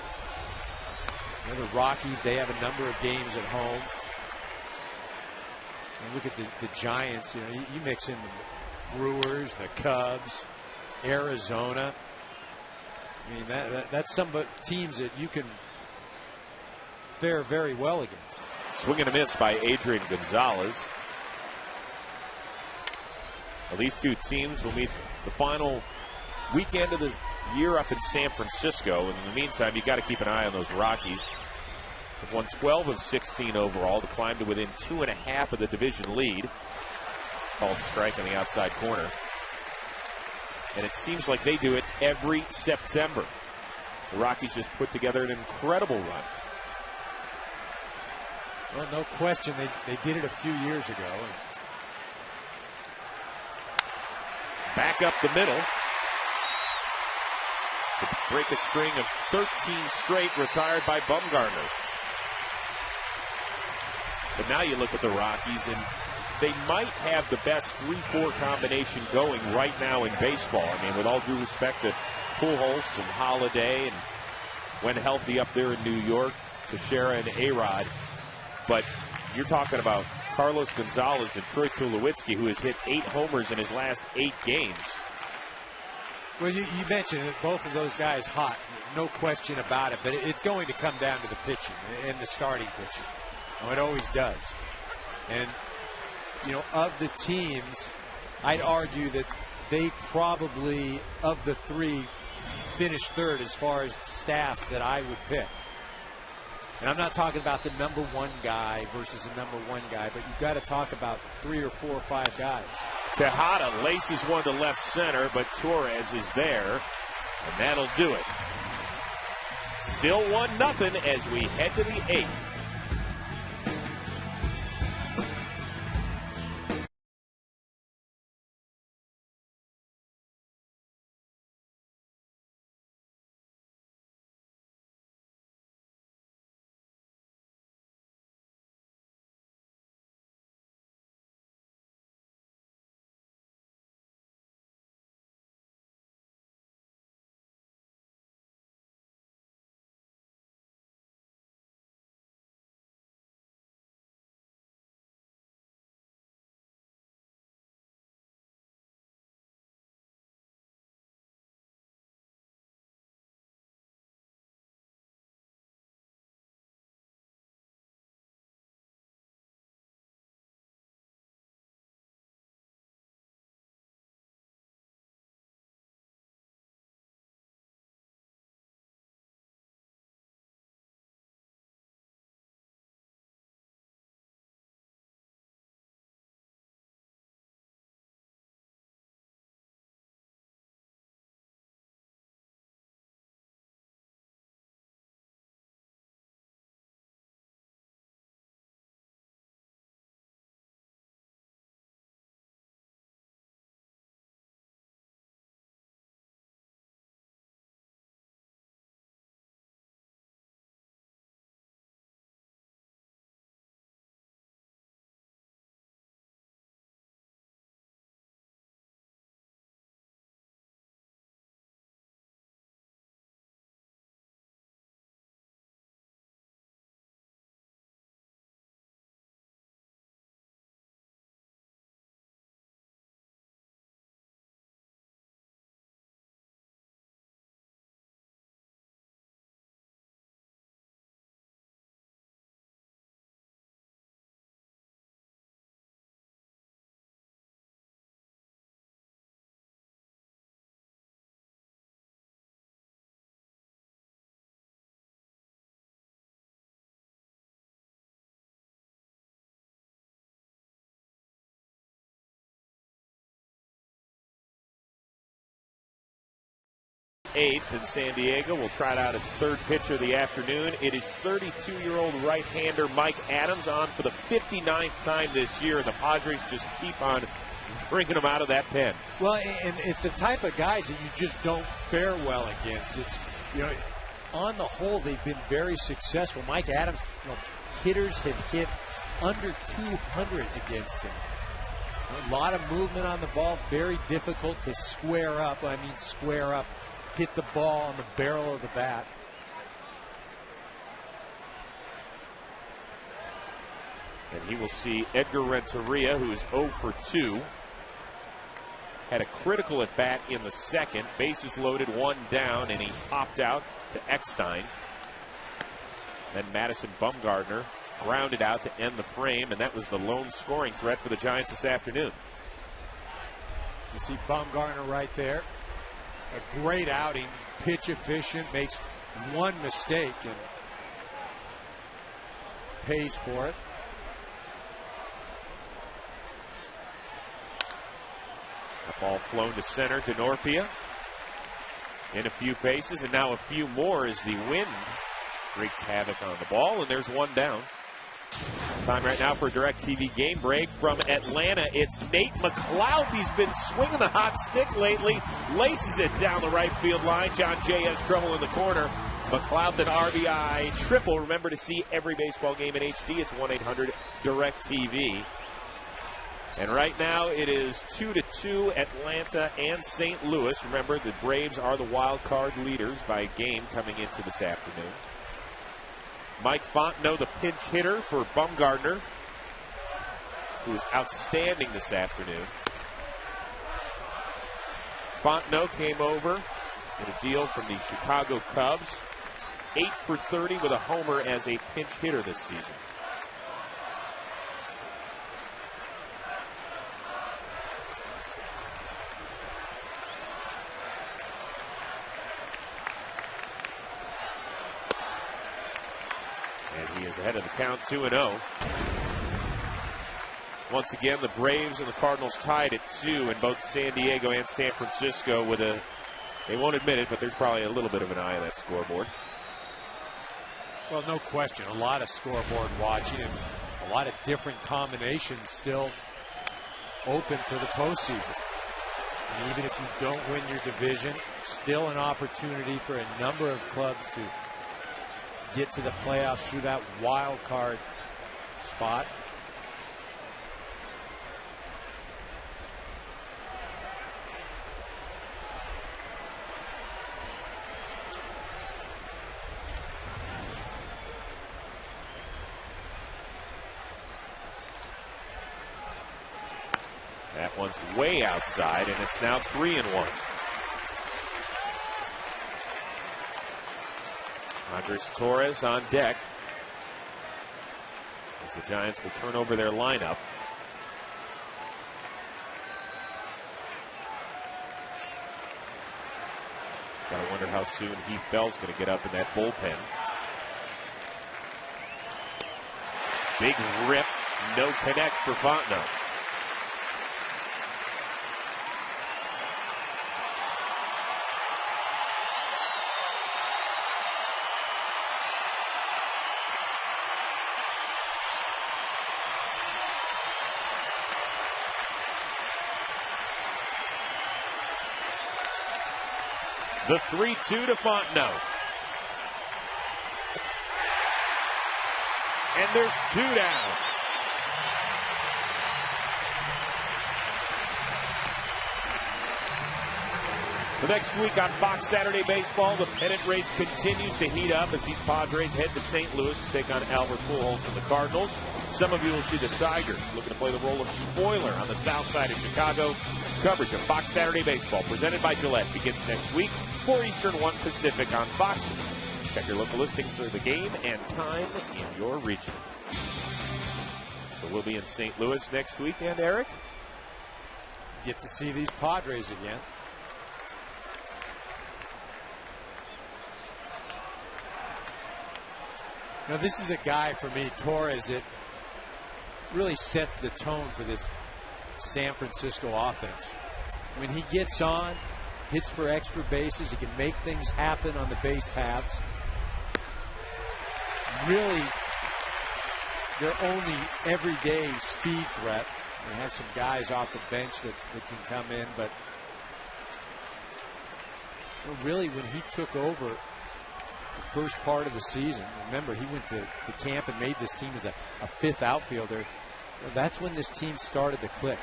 you know, the Rockies. They have a number of games at home. And look at the Giants. You know, you mix in the Brewers, the Cubs, Arizona. I mean, that's some teams that you can fare very well against. Swing and a miss by Adrian Gonzalez. Well, these 2 teams will meet the final weekend of the year up in San Francisco. And in the meantime, you got to keep an eye on those Rockies. They've won 12 of 16 overall to climb to within 2.5 of the division lead. Called strike on the outside corner. And it seems like they do it every September. The Rockies just put together an incredible run. Well, no question, they did it a few years ago. Back up the middle to break a string of 13 straight retired by Bumgardner. But now you look at the Rockies, and they might have the best 3-4 combination going right now in baseball. I mean, with all due respect to Pujols and Holiday, and when healthy up there in New York, Teixeira and A-Rod. But you're talking about Carlos Gonzalez and Troy Tulowitzki, who has hit 8 homers in his last 8 games. Well, you mentioned that both of those guys hot, no question about it. But it's going to come down to the pitching and the starting pitching. Oh, it always does. And you know, of the teams, I'd argue that they probably, of the 3, finished 3rd as far as staffs that I would pick. And I'm not talking about the number 1 guy versus the number 1 guy, but you've got to talk about 3 or 4 or 5 guys. Tejada laces one to left center, but Torres is there, and that'll do it. Still 1-0 as we head to the 8th. 8th, and San Diego will try out its third pitcher of the afternoon. It is 32-year-old right-hander Mike Adams on for the 59th time this year, and the Padres just keep on bringing him out of that pen. Well, and it's the type of guys that you just don't fare well against. It's, you know, on the whole, they've been very successful. Mike Adams, you know, hitters have hit under 200 against him. A lot of movement on the ball, very difficult to square up. I mean, square up, hit the ball on the barrel of the bat. And he will see Edgar Renteria, who is 0 for 2. Had a critical at bat in the second. Bases loaded, 1 down, and he popped out to Eckstein. Then Madison Bumgardner grounded out to end the frame, and that was the lone scoring threat for the Giants this afternoon. You see Bumgardner right there. A great outing, pitch efficient, makes one mistake and pays for it. A ball flown to center to Norfia. In a few bases, and now a few more as the wind wreaks havoc on the ball, and there's 1 down. Time right now for a DirecTV game break from Atlanta. It's Nate McLeod. He's been swinging the hot stick lately. Laces it down the right field line. John Jay has trouble in the corner. McLeod, an RBI triple. Remember, to see every baseball game in HD, it's 1-800-DirecTV. And right now it is 2-2 Atlanta and St. Louis. Remember, the Braves are the wild card leaders by game coming into this afternoon. Mike Fontenot, the pinch hitter for Bumgardner, who is outstanding this afternoon. Fontenot came over in a deal from the Chicago Cubs. 8 for 30 with a homer as a pinch hitter this season. And he is ahead of the count, 2-0. Once again, the Braves and the Cardinals tied at 2 in both San Diego and San Francisco with a, they won't admit it, but there's probably a little bit of an eye on that scoreboard. Well, no question. A lot of scoreboard watching and a lot of different combinations still open for the postseason. And even if you don't win your division, still an opportunity for a number of clubs to get to the playoffs through that wild card spot. That one's way outside, and it's now 3-1. Andres Torres on deck as the Giants will turn over their lineup. Gotta wonder how soon Heath Bell's going to get up in that bullpen. Big rip, no connect for Fontenot. The 3-2 to Fontenot. And there's 2 down. The next week on Fox Saturday Baseball, the pennant race continues to heat up as these Padres head to St. Louis to take on Albert Pujols and the Cardinals. Some of you will see the Tigers looking to play the role of spoiler on the south side of Chicago. Coverage of Fox Saturday Baseball presented by Gillette begins next week, 4 Eastern, 1 Pacific on Fox. Check your local listing for the game and time in your region. So we'll be in St. Louis next week, and Eric? Get to see these Padres again. Now, this is a guy for me, Torres, that really sets the tone for this San Francisco offense. When he gets on, hits for extra bases. He can make things happen on the base paths. Really, their only everyday speed threat. They have some guys off the bench that can come in, but really when he took over the first part of the season, remember he went to camp and made this team as a fifth outfielder. That's when this team started to click.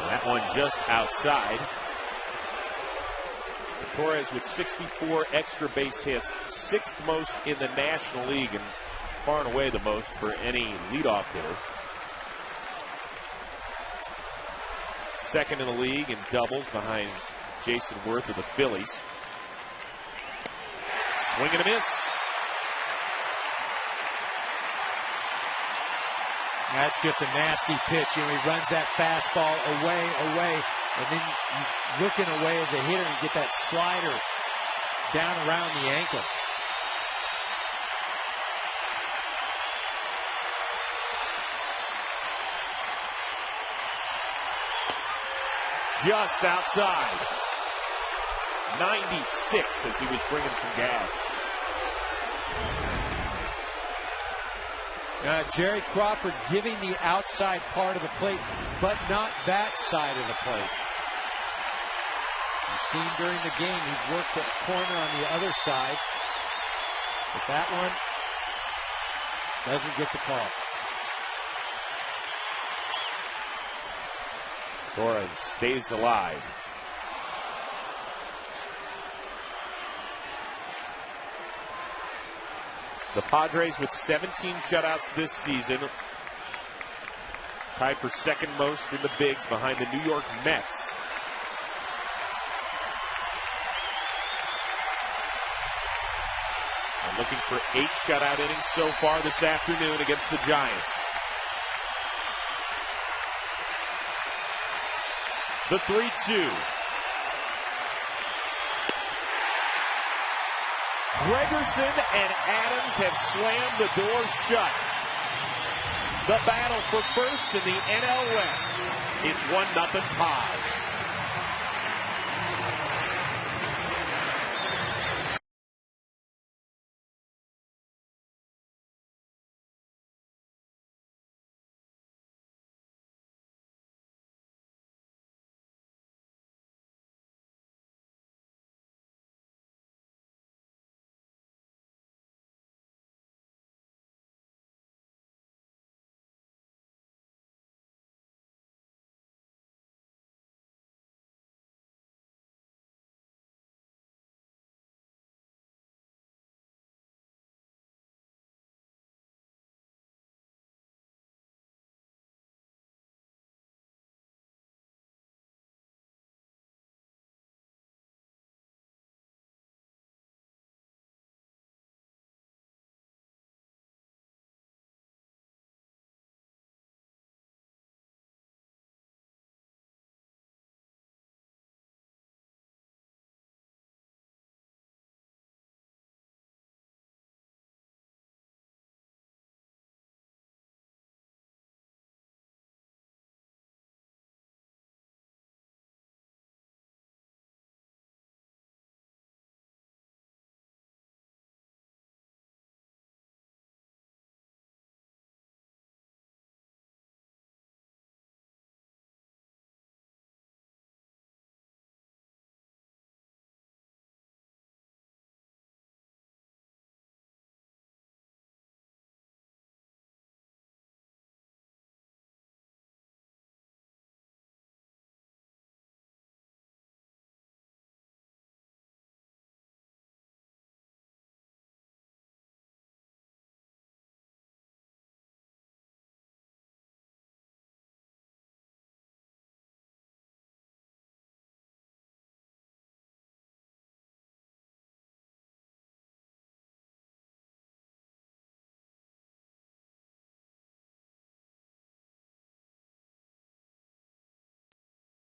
That one just outside. Torres with 64 extra base hits, sixth most in the National League and far and away the most for any leadoff hitter. Second in the league in doubles behind Jason Worth of the Phillies. Swing and a miss. That's just a nasty pitch. He runs that fastball away, and then you looking away as a hitter and get that slider down around the ankles. Just outside. 96 as he was bringing some gas. Jerry Crawford giving the outside part of the plate, but not that side of the plate. You've seen during the game, he's worked the corner on the other side, but that one doesn't get the call. Torres stays alive. The Padres with 17 shutouts this season, tied for second most in the bigs behind the New York Mets. And looking for 8 shutout innings so far this afternoon against the Giants. The 3-2. Gregerson and Adams have slammed the door shut. The battle for first in the NL West. It's 1-0 Pods.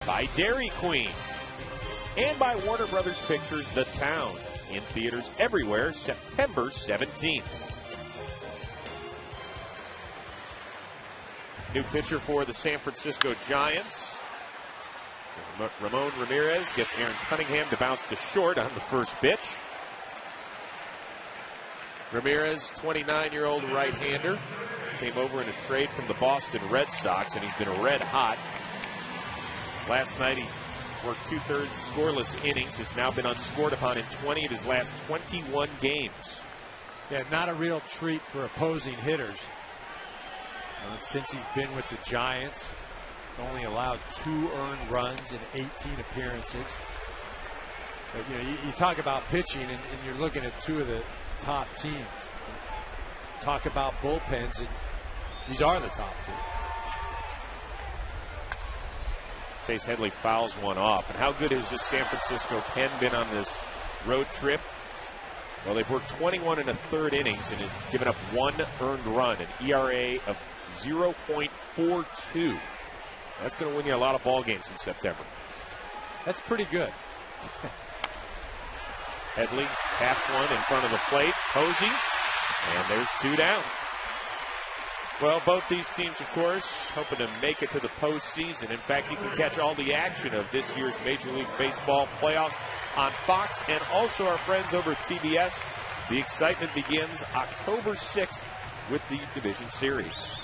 By Dairy Queen and by Warner Brothers Pictures The Town, in theaters everywhere September 17th. New pitcher for the San Francisco Giants, Ramon Ramirez gets Aaron Cunningham to bounce to short on the first pitch. Ramirez, 29-year-old right-hander, came over in a trade from the Boston Red Sox, and he's been red hot. Last night he worked 2/3 scoreless innings, has now been unscored upon in 20 of his last 21 games. Yeah, not a real treat for opposing hitters. Since he's been with the Giants, only allowed 2 earned runs in 18 appearances. But, you talk about pitching, and you're looking at 2 of the top teams. Talk about bullpens, and these are the top 2. Chase Headley fouls one off. And how good has this San Francisco pen been on this road trip? Well, they've worked 21 1/3 innings and have given up 1 earned run, an ERA of 0.42. That's going to win you a lot of ball games in September. That's pretty good. Headley taps one in front of the plate. Posey, and there's 2 down. Well, both these teams, of course, hoping to make it to the postseason. In fact, you can catch all the action of this year's Major League Baseball playoffs on Fox and also our friends over at TBS. The excitement begins October 6th with the Division Series.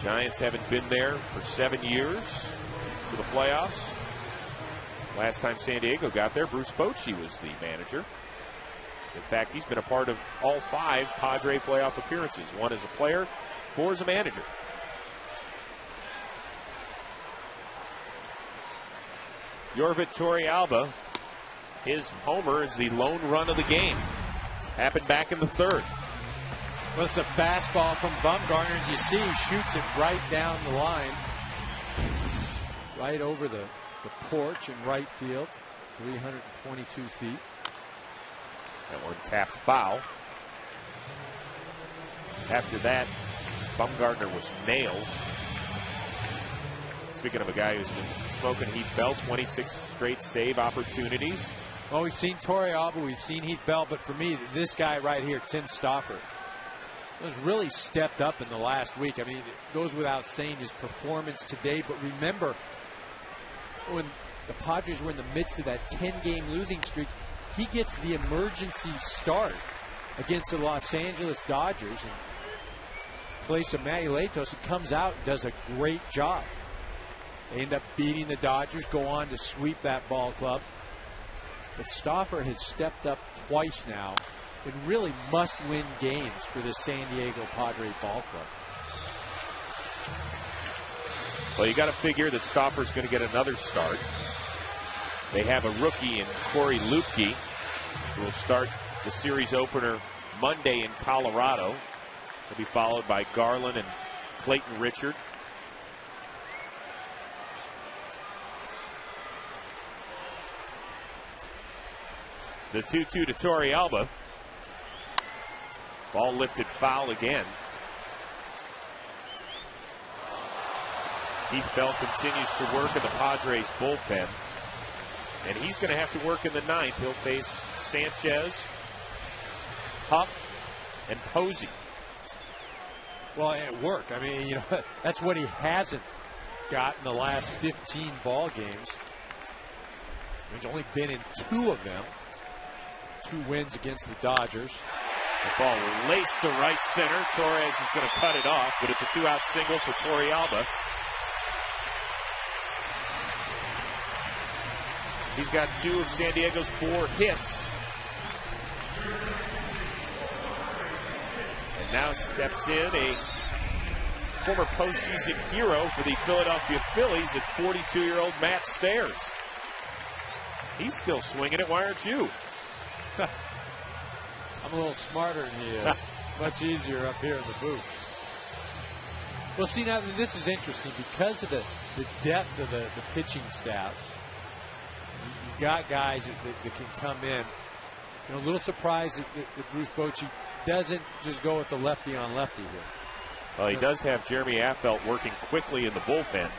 Giants haven't been there for 7 years to the playoffs. Last time San Diego got there, Bruce Bochy was the manager. In fact, he's been a part of all 5 Padre playoff appearances. 1 as a player, 4 as a manager. Yorvit Torrealba, his homer is the lone run of the game. Happened back in the 3rd. Well, it's a fastball from Bumgardner. As you see, he shoots it right down the line. Right over the porch in right field. 322 feet. That one tapped foul. After that, Bumgardner was nails. Speaking of a guy who's been smoking, Heath Bell, 26 straight save opportunities. Well, we've seen Torrealba, we've seen Heath Bell, but for me, this guy right here, Tim Stauffer, has really stepped up in the last week. I mean, it goes without saying his performance today, but remember, when the Padres were in the midst of that 10-game losing streak, he gets the emergency start against the Los Angeles Dodgers in place of Manny Latos. He comes out and does a great job. They end up beating the Dodgers, go on to sweep that ball club. But Stauffer has stepped up twice now in really must-win games for the San Diego Padre ball club. Well, you got to figure that Stauffer's going to get another start. They have a rookie in Corey Lupke, who will start the series opener Monday in Colorado. He'll be followed by Garland and Clayton Richard. The 2-2 to Torrealba. Ball lifted foul again. Heath Bell continues to work in the Padres bullpen. And he's going to have to work in the 9th. He'll face Sanchez, Huff, and Posey. Well, at work. I mean, that's what he hasn't got in the last 15 ball games. He's only been in 2 of them. 2 wins against the Dodgers. The ball laced to right center. Torres is going to cut it off, but it's a 2-out single for Torrealba. He's got 2 of San Diego's 4 hits. And now steps in a former postseason hero for the Philadelphia Phillies. It's 42-year-old Matt Stairs. He's still swinging it. Why aren't you? I'm a little smarter than he is. Much easier up here in the booth. Well, see, now this is interesting because of the depth of the pitching staff. You've got guys that can come in. A little surprised that Bruce Bochy doesn't just go with the lefty on lefty here. Well, he does have Jeremy Affeldt working quickly in the bullpen.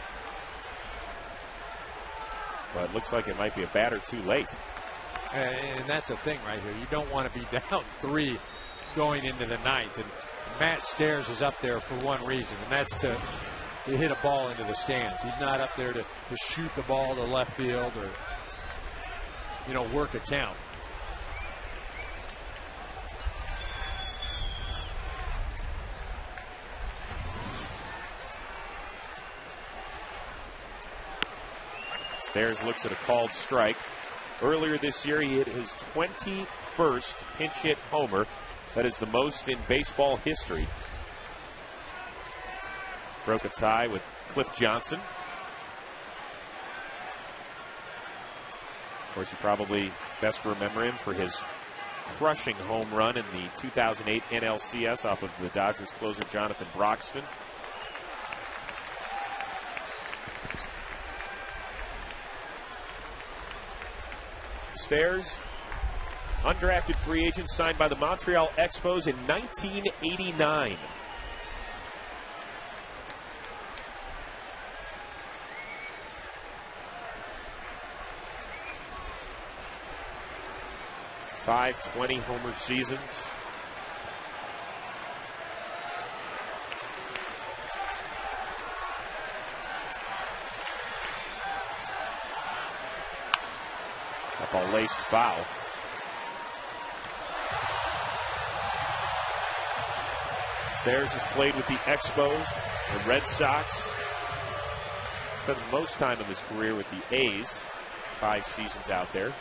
But it looks like it might be a batter too late. And that's the thing right here. You don't want to be down 3 going into the 9th. And Matt Stairs is up there for one reason, and that's to hit a ball into the stands. He's not up there to shoot the ball to left field or, work a count. Stairs looks at a called strike. Earlier this year, he hit his 21st pinch hit homer. That is the most in baseball history. Broke a tie with Cliff Johnson. Of course, you probably best remember him for his crushing home run in the 2008 NLCS off of the Dodgers closer Jonathan Broxton. Stairs, undrafted free agent signed by the Montreal Expos in 1989. Five 20-homer seasons. That ball laced foul. Stairs has played with the Expos, the Red Sox. Spent the most time of his career with the A's. 5 seasons out there.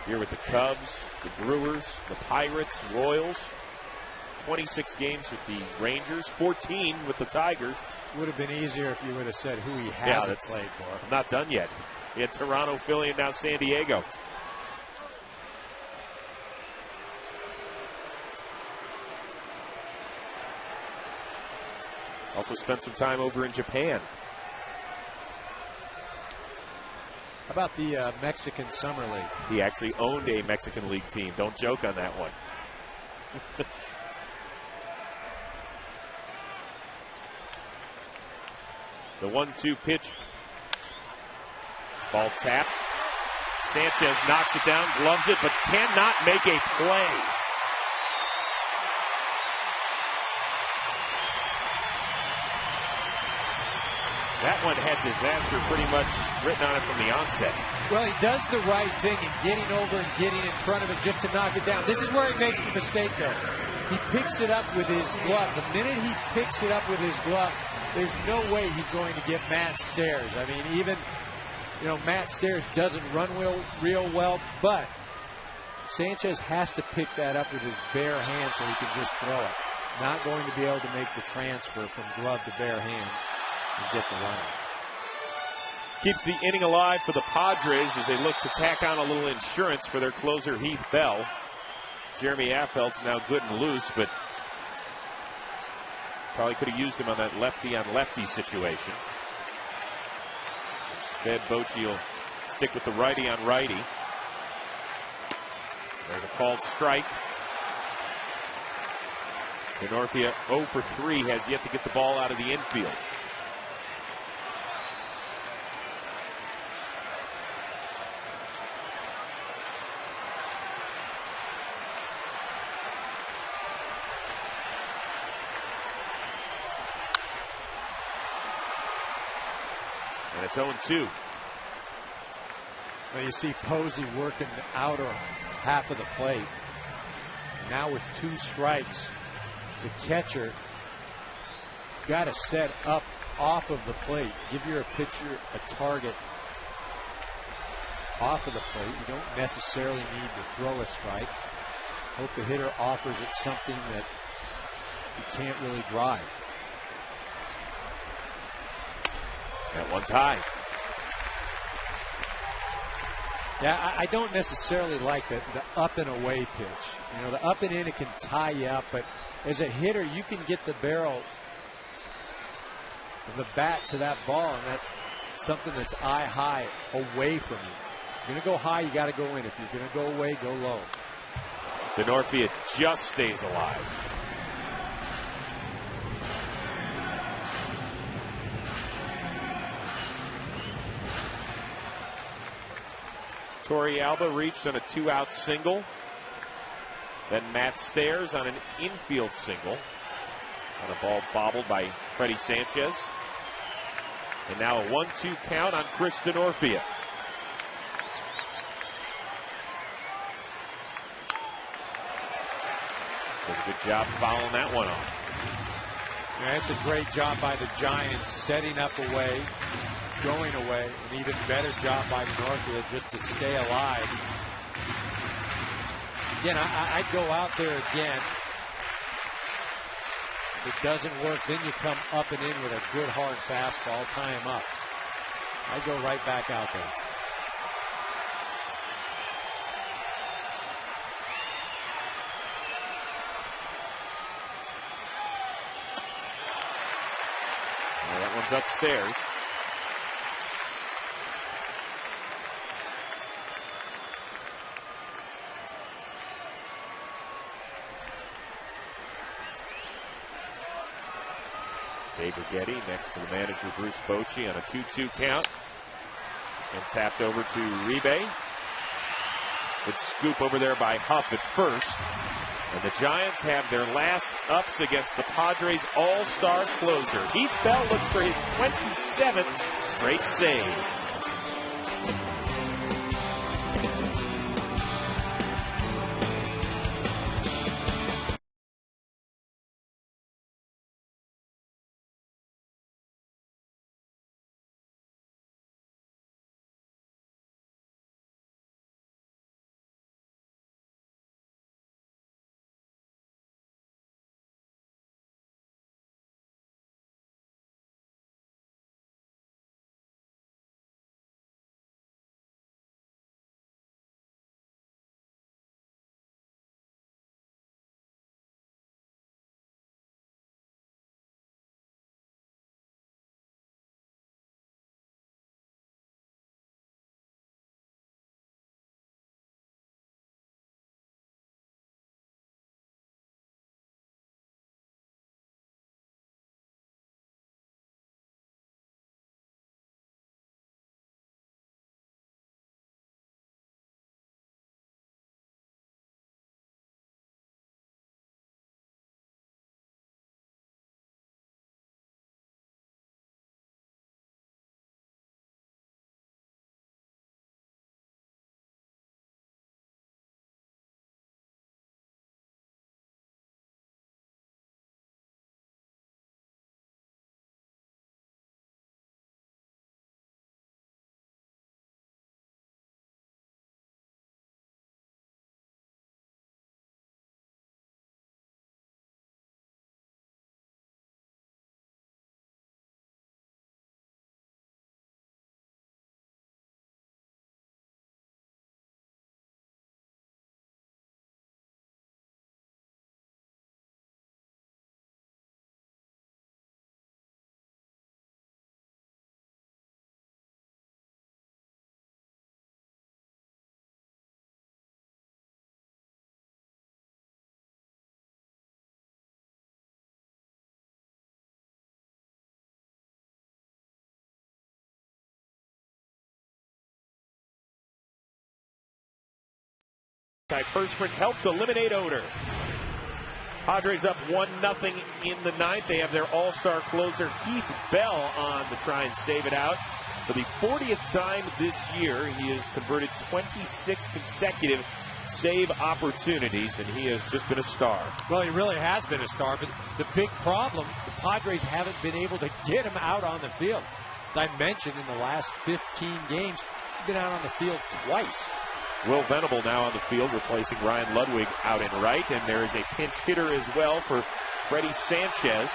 Here with the Cubs, the Brewers, the Pirates, Royals. 26 games with the Rangers, 14 with the Tigers. Would have been easier if you would have said who he hasn't played for. I'm not done yet. He had Toronto, Philly, and now San Diego. Also spent some time over in Japan. How about the Mexican Summer League? He actually owned a Mexican League team. Don't joke on that one. The 1-2 pitch. Ball tapped. Sanchez knocks it down, gloves it, but cannot make a play. That one had disaster pretty much written on it from the onset. Well, he does the right thing in getting over and getting in front of it just to knock it down. This is where he makes the mistake, though. He picks it up with his glove. The minute he picks it up with his glove, there's no way he's going to get Matt Stairs. I mean, even, Matt Stairs doesn't run real well, but Sanchez has to pick that up with his bare hand so he can just throw it. Not going to be able to make the transfer from glove to bare hand and get the runner. Keeps the inning alive for the Padres as they look to tack on a little insurance for their closer Heath Bell. Jeremy Affeld's now good and loose, but probably could have used him on that lefty-on-lefty situation. Instead, Bochy will stick with the righty-on-righty. There's a called strike. Denorfia 0 for 3 has yet to get the ball out of the infield. And it's 0-2. Well, you see Posey working the outer half of the plate. Now with 2 strikes, the catcher got to set up off of the plate. Give your pitcher a target off of the plate. You don't necessarily need to throw a strike. Hope the hitter offers it something that you can't really drive. That one's high. Yeah, I don't necessarily like the up and away pitch. The up and in, it can tie you up, but as a hitter, you can get the barrel of the bat to that ball, and that's something that's eye high away from you. If you're going to go high, you got to go in. If you're going to go away, go low. Denorfia just stays alive. Torrealba reached on a 2-out single. Then Matt Stairs on an infield single. On a ball bobbled by Freddie Sanchez. And now a 1-2 count on Chris Denorfia. Does a good job fouling that one off. Yeah, it's a great job by the Giants setting up away, going away, an even better job by Denorfia just to stay alive. Again, I'd go out there again. If it doesn't work, then you come up and in with a good hard fastball, tie him up. I'd go right back out there. Well, that one's upstairs. Dave Righetti next to the manager Bruce Bochy on a 2-2 count. This one tapped over to Uribe. Good scoop over there by Huff at first. And the Giants have their last ups against the Padres all-star closer. Heath Bell looks for his 27th straight save. Antiperspirant helps eliminate odor. Padres up 1-0 in the ninth. They have their all-star closer Heath Bell on to try and save it out. For the 40th time this year, he has converted 26 consecutive save opportunities, and he has just been a star. Well, he really has been a star, but the big problem, the Padres haven't been able to get him out on the field. As I mentioned, in the last 15 games, he's been out on the field twice. Will Venable now on the field, replacing Ryan Ludwig out in right, and there is a pinch hitter as well for Freddie Sanchez.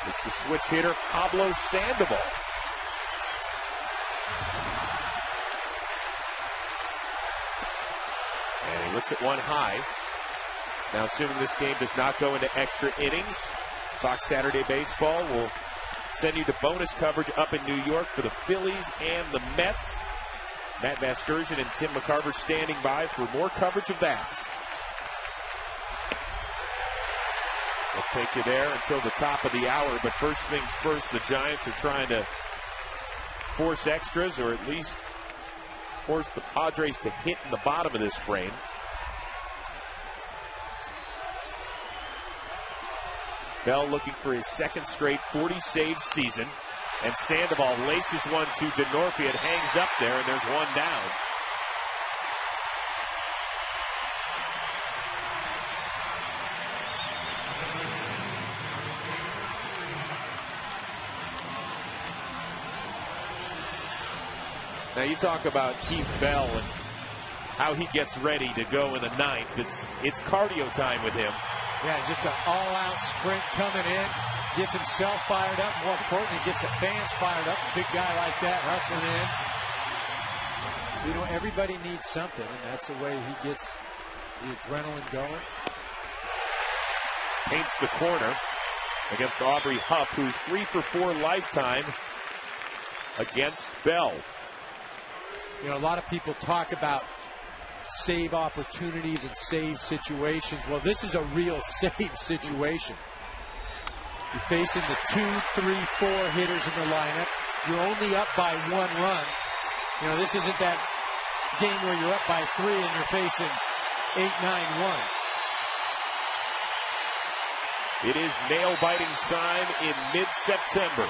It's the switch hitter, Pablo Sandoval. And he looks at one high. Now, assuming this game does not go into extra innings, Fox Saturday Baseball will send you to bonus coverage up in New York for the Phillies and the Mets. Matt Vasgersian and Tim McCarver standing by for more coverage of that. We'll take you there until the top of the hour, but first things first, the Giants are trying to force extras, or at least force the Padres to hit in the bottom of this frame. Bell looking for his second straight 40-save season. And Sandoval laces one to Denorfia. It hangs up there, and there's one down. Now you talk about Keith Bell and how he gets ready to go in the ninth. It's cardio time with him. Yeah, just an all-out sprint coming in. Gets himself fired up. More importantly, gets the fans fired up. A big guy like that hustling in. You know, everybody needs something, and that's the way he gets the adrenaline going. Paints the corner against Aubrey Huff, who's 3 for 4 lifetime against Bell. You know, a lot of people talk about save opportunities and save situations. Well, this is a real save situation. You're facing the 2, 3, 4 hitters in the lineup. You're only up by 1 run. You know, this isn't that game where you're up by 3 and you're facing 8, 9, 1. It is nail-biting time in mid-September.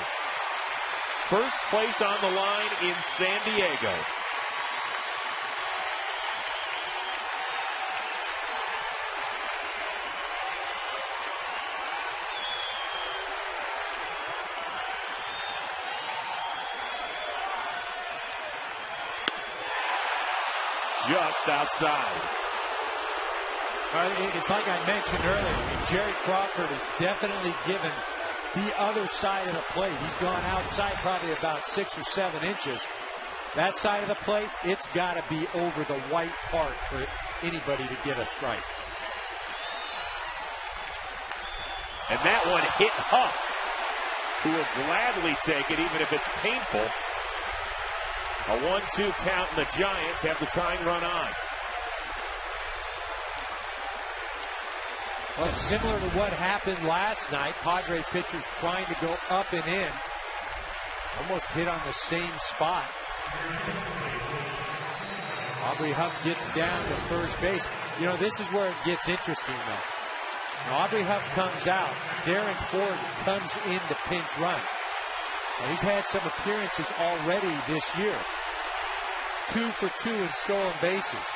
First place on the line in San Diego. Just outside. It's like I mentioned earlier. I mean, Jerry Crawford has definitely given the other side of the plate. He's gone outside probably about 6 or 7 inches. That side of the plate, it's got to be over the white part for anybody to get a strike. And that one hit Huff, who will gladly take it even if it's painful. A 1-2 count, and the Giants have the tying run on. Well, similar to what happened last night, Padres pitchers trying to go up and in. Almost hit on the same spot. Aubrey Huff gets down to first base. You know, this is where it gets interesting, though. Now, Aubrey Huff comes out. Darren Ford comes in to pinch run. And he's had some appearances already this year. 2 for 2 in stolen bases.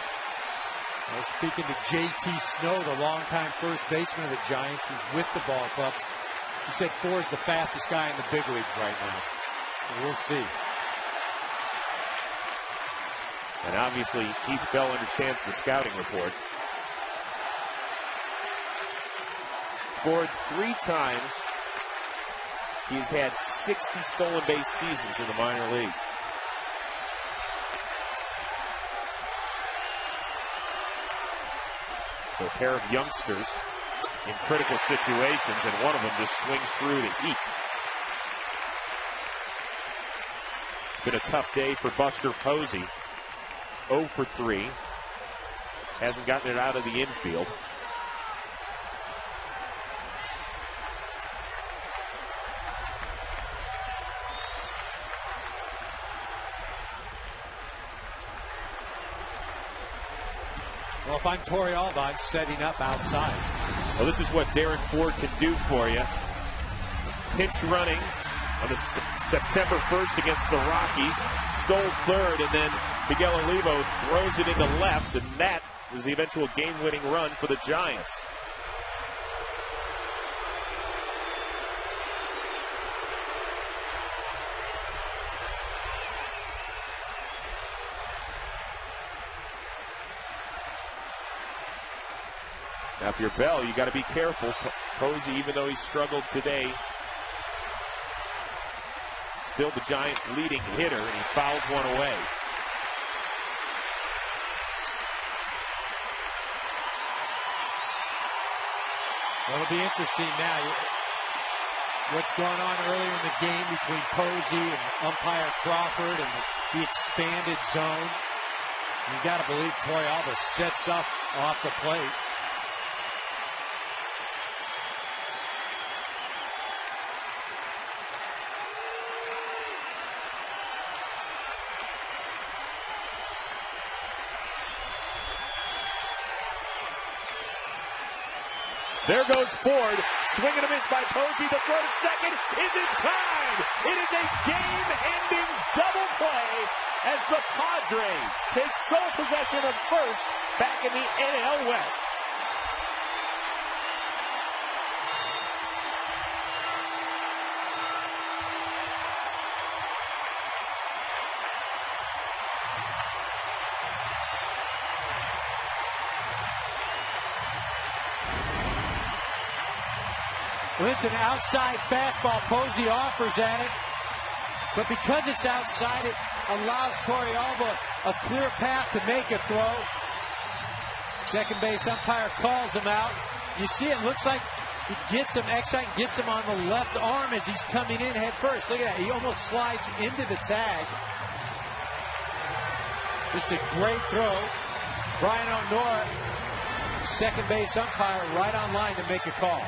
Well, speaking to J.T. Snow, the longtime first baseman of the Giants, who's with the ball club, he said Ford's the fastest guy in the big leagues right now. And we'll see. And obviously, Keith Bell understands the scouting report. Ford 3 times. He's had 60 stolen base seasons in the minor league. So a pair of youngsters in critical situations, and one of them just swings through to eat. It's been a tough day for Buster Posey. 0 for 3. Hasn't gotten it out of the infield. Well, if I'm Torey Alba, I'm setting up outside. Well, this is what Darren Ford can do for you. Pinch running on the September 1st against the Rockies. Stole third, and then Miguel Olivo throws it into left, and that was the eventual game-winning run for the Giants. Now, if you're Bell, you got to be careful. Posey, even though he struggled today, still the Giants' leading hitter, and he fouls one away. Well, it'll be interesting now. What's going on earlier in the game between Posey and Umpire Crawford and the expanded zone. You got to believe Torey Alba sets up off the plate. There goes Ford. Swing and a miss by Posey. The throw to second is in time. It is a game-ending double play as the Padres take sole possession of first back in the NL West. Listen, outside fastball, Posey offers at it, but because it's outside, it allows Torrealba a clear path to make a throw. Second base umpire calls him out. You see, it looks like he gets him, Eckstein gets him on the left arm as he's coming in head first. Look at that, he almost slides into the tag. Just a great throw. Brian O'Nora, second base umpire, right on line to make a call.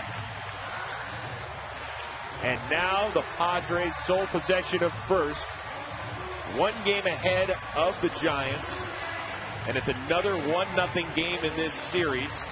And now the Padres sole possession of first. One game ahead of the Giants. And it's another 1-0 game in this series.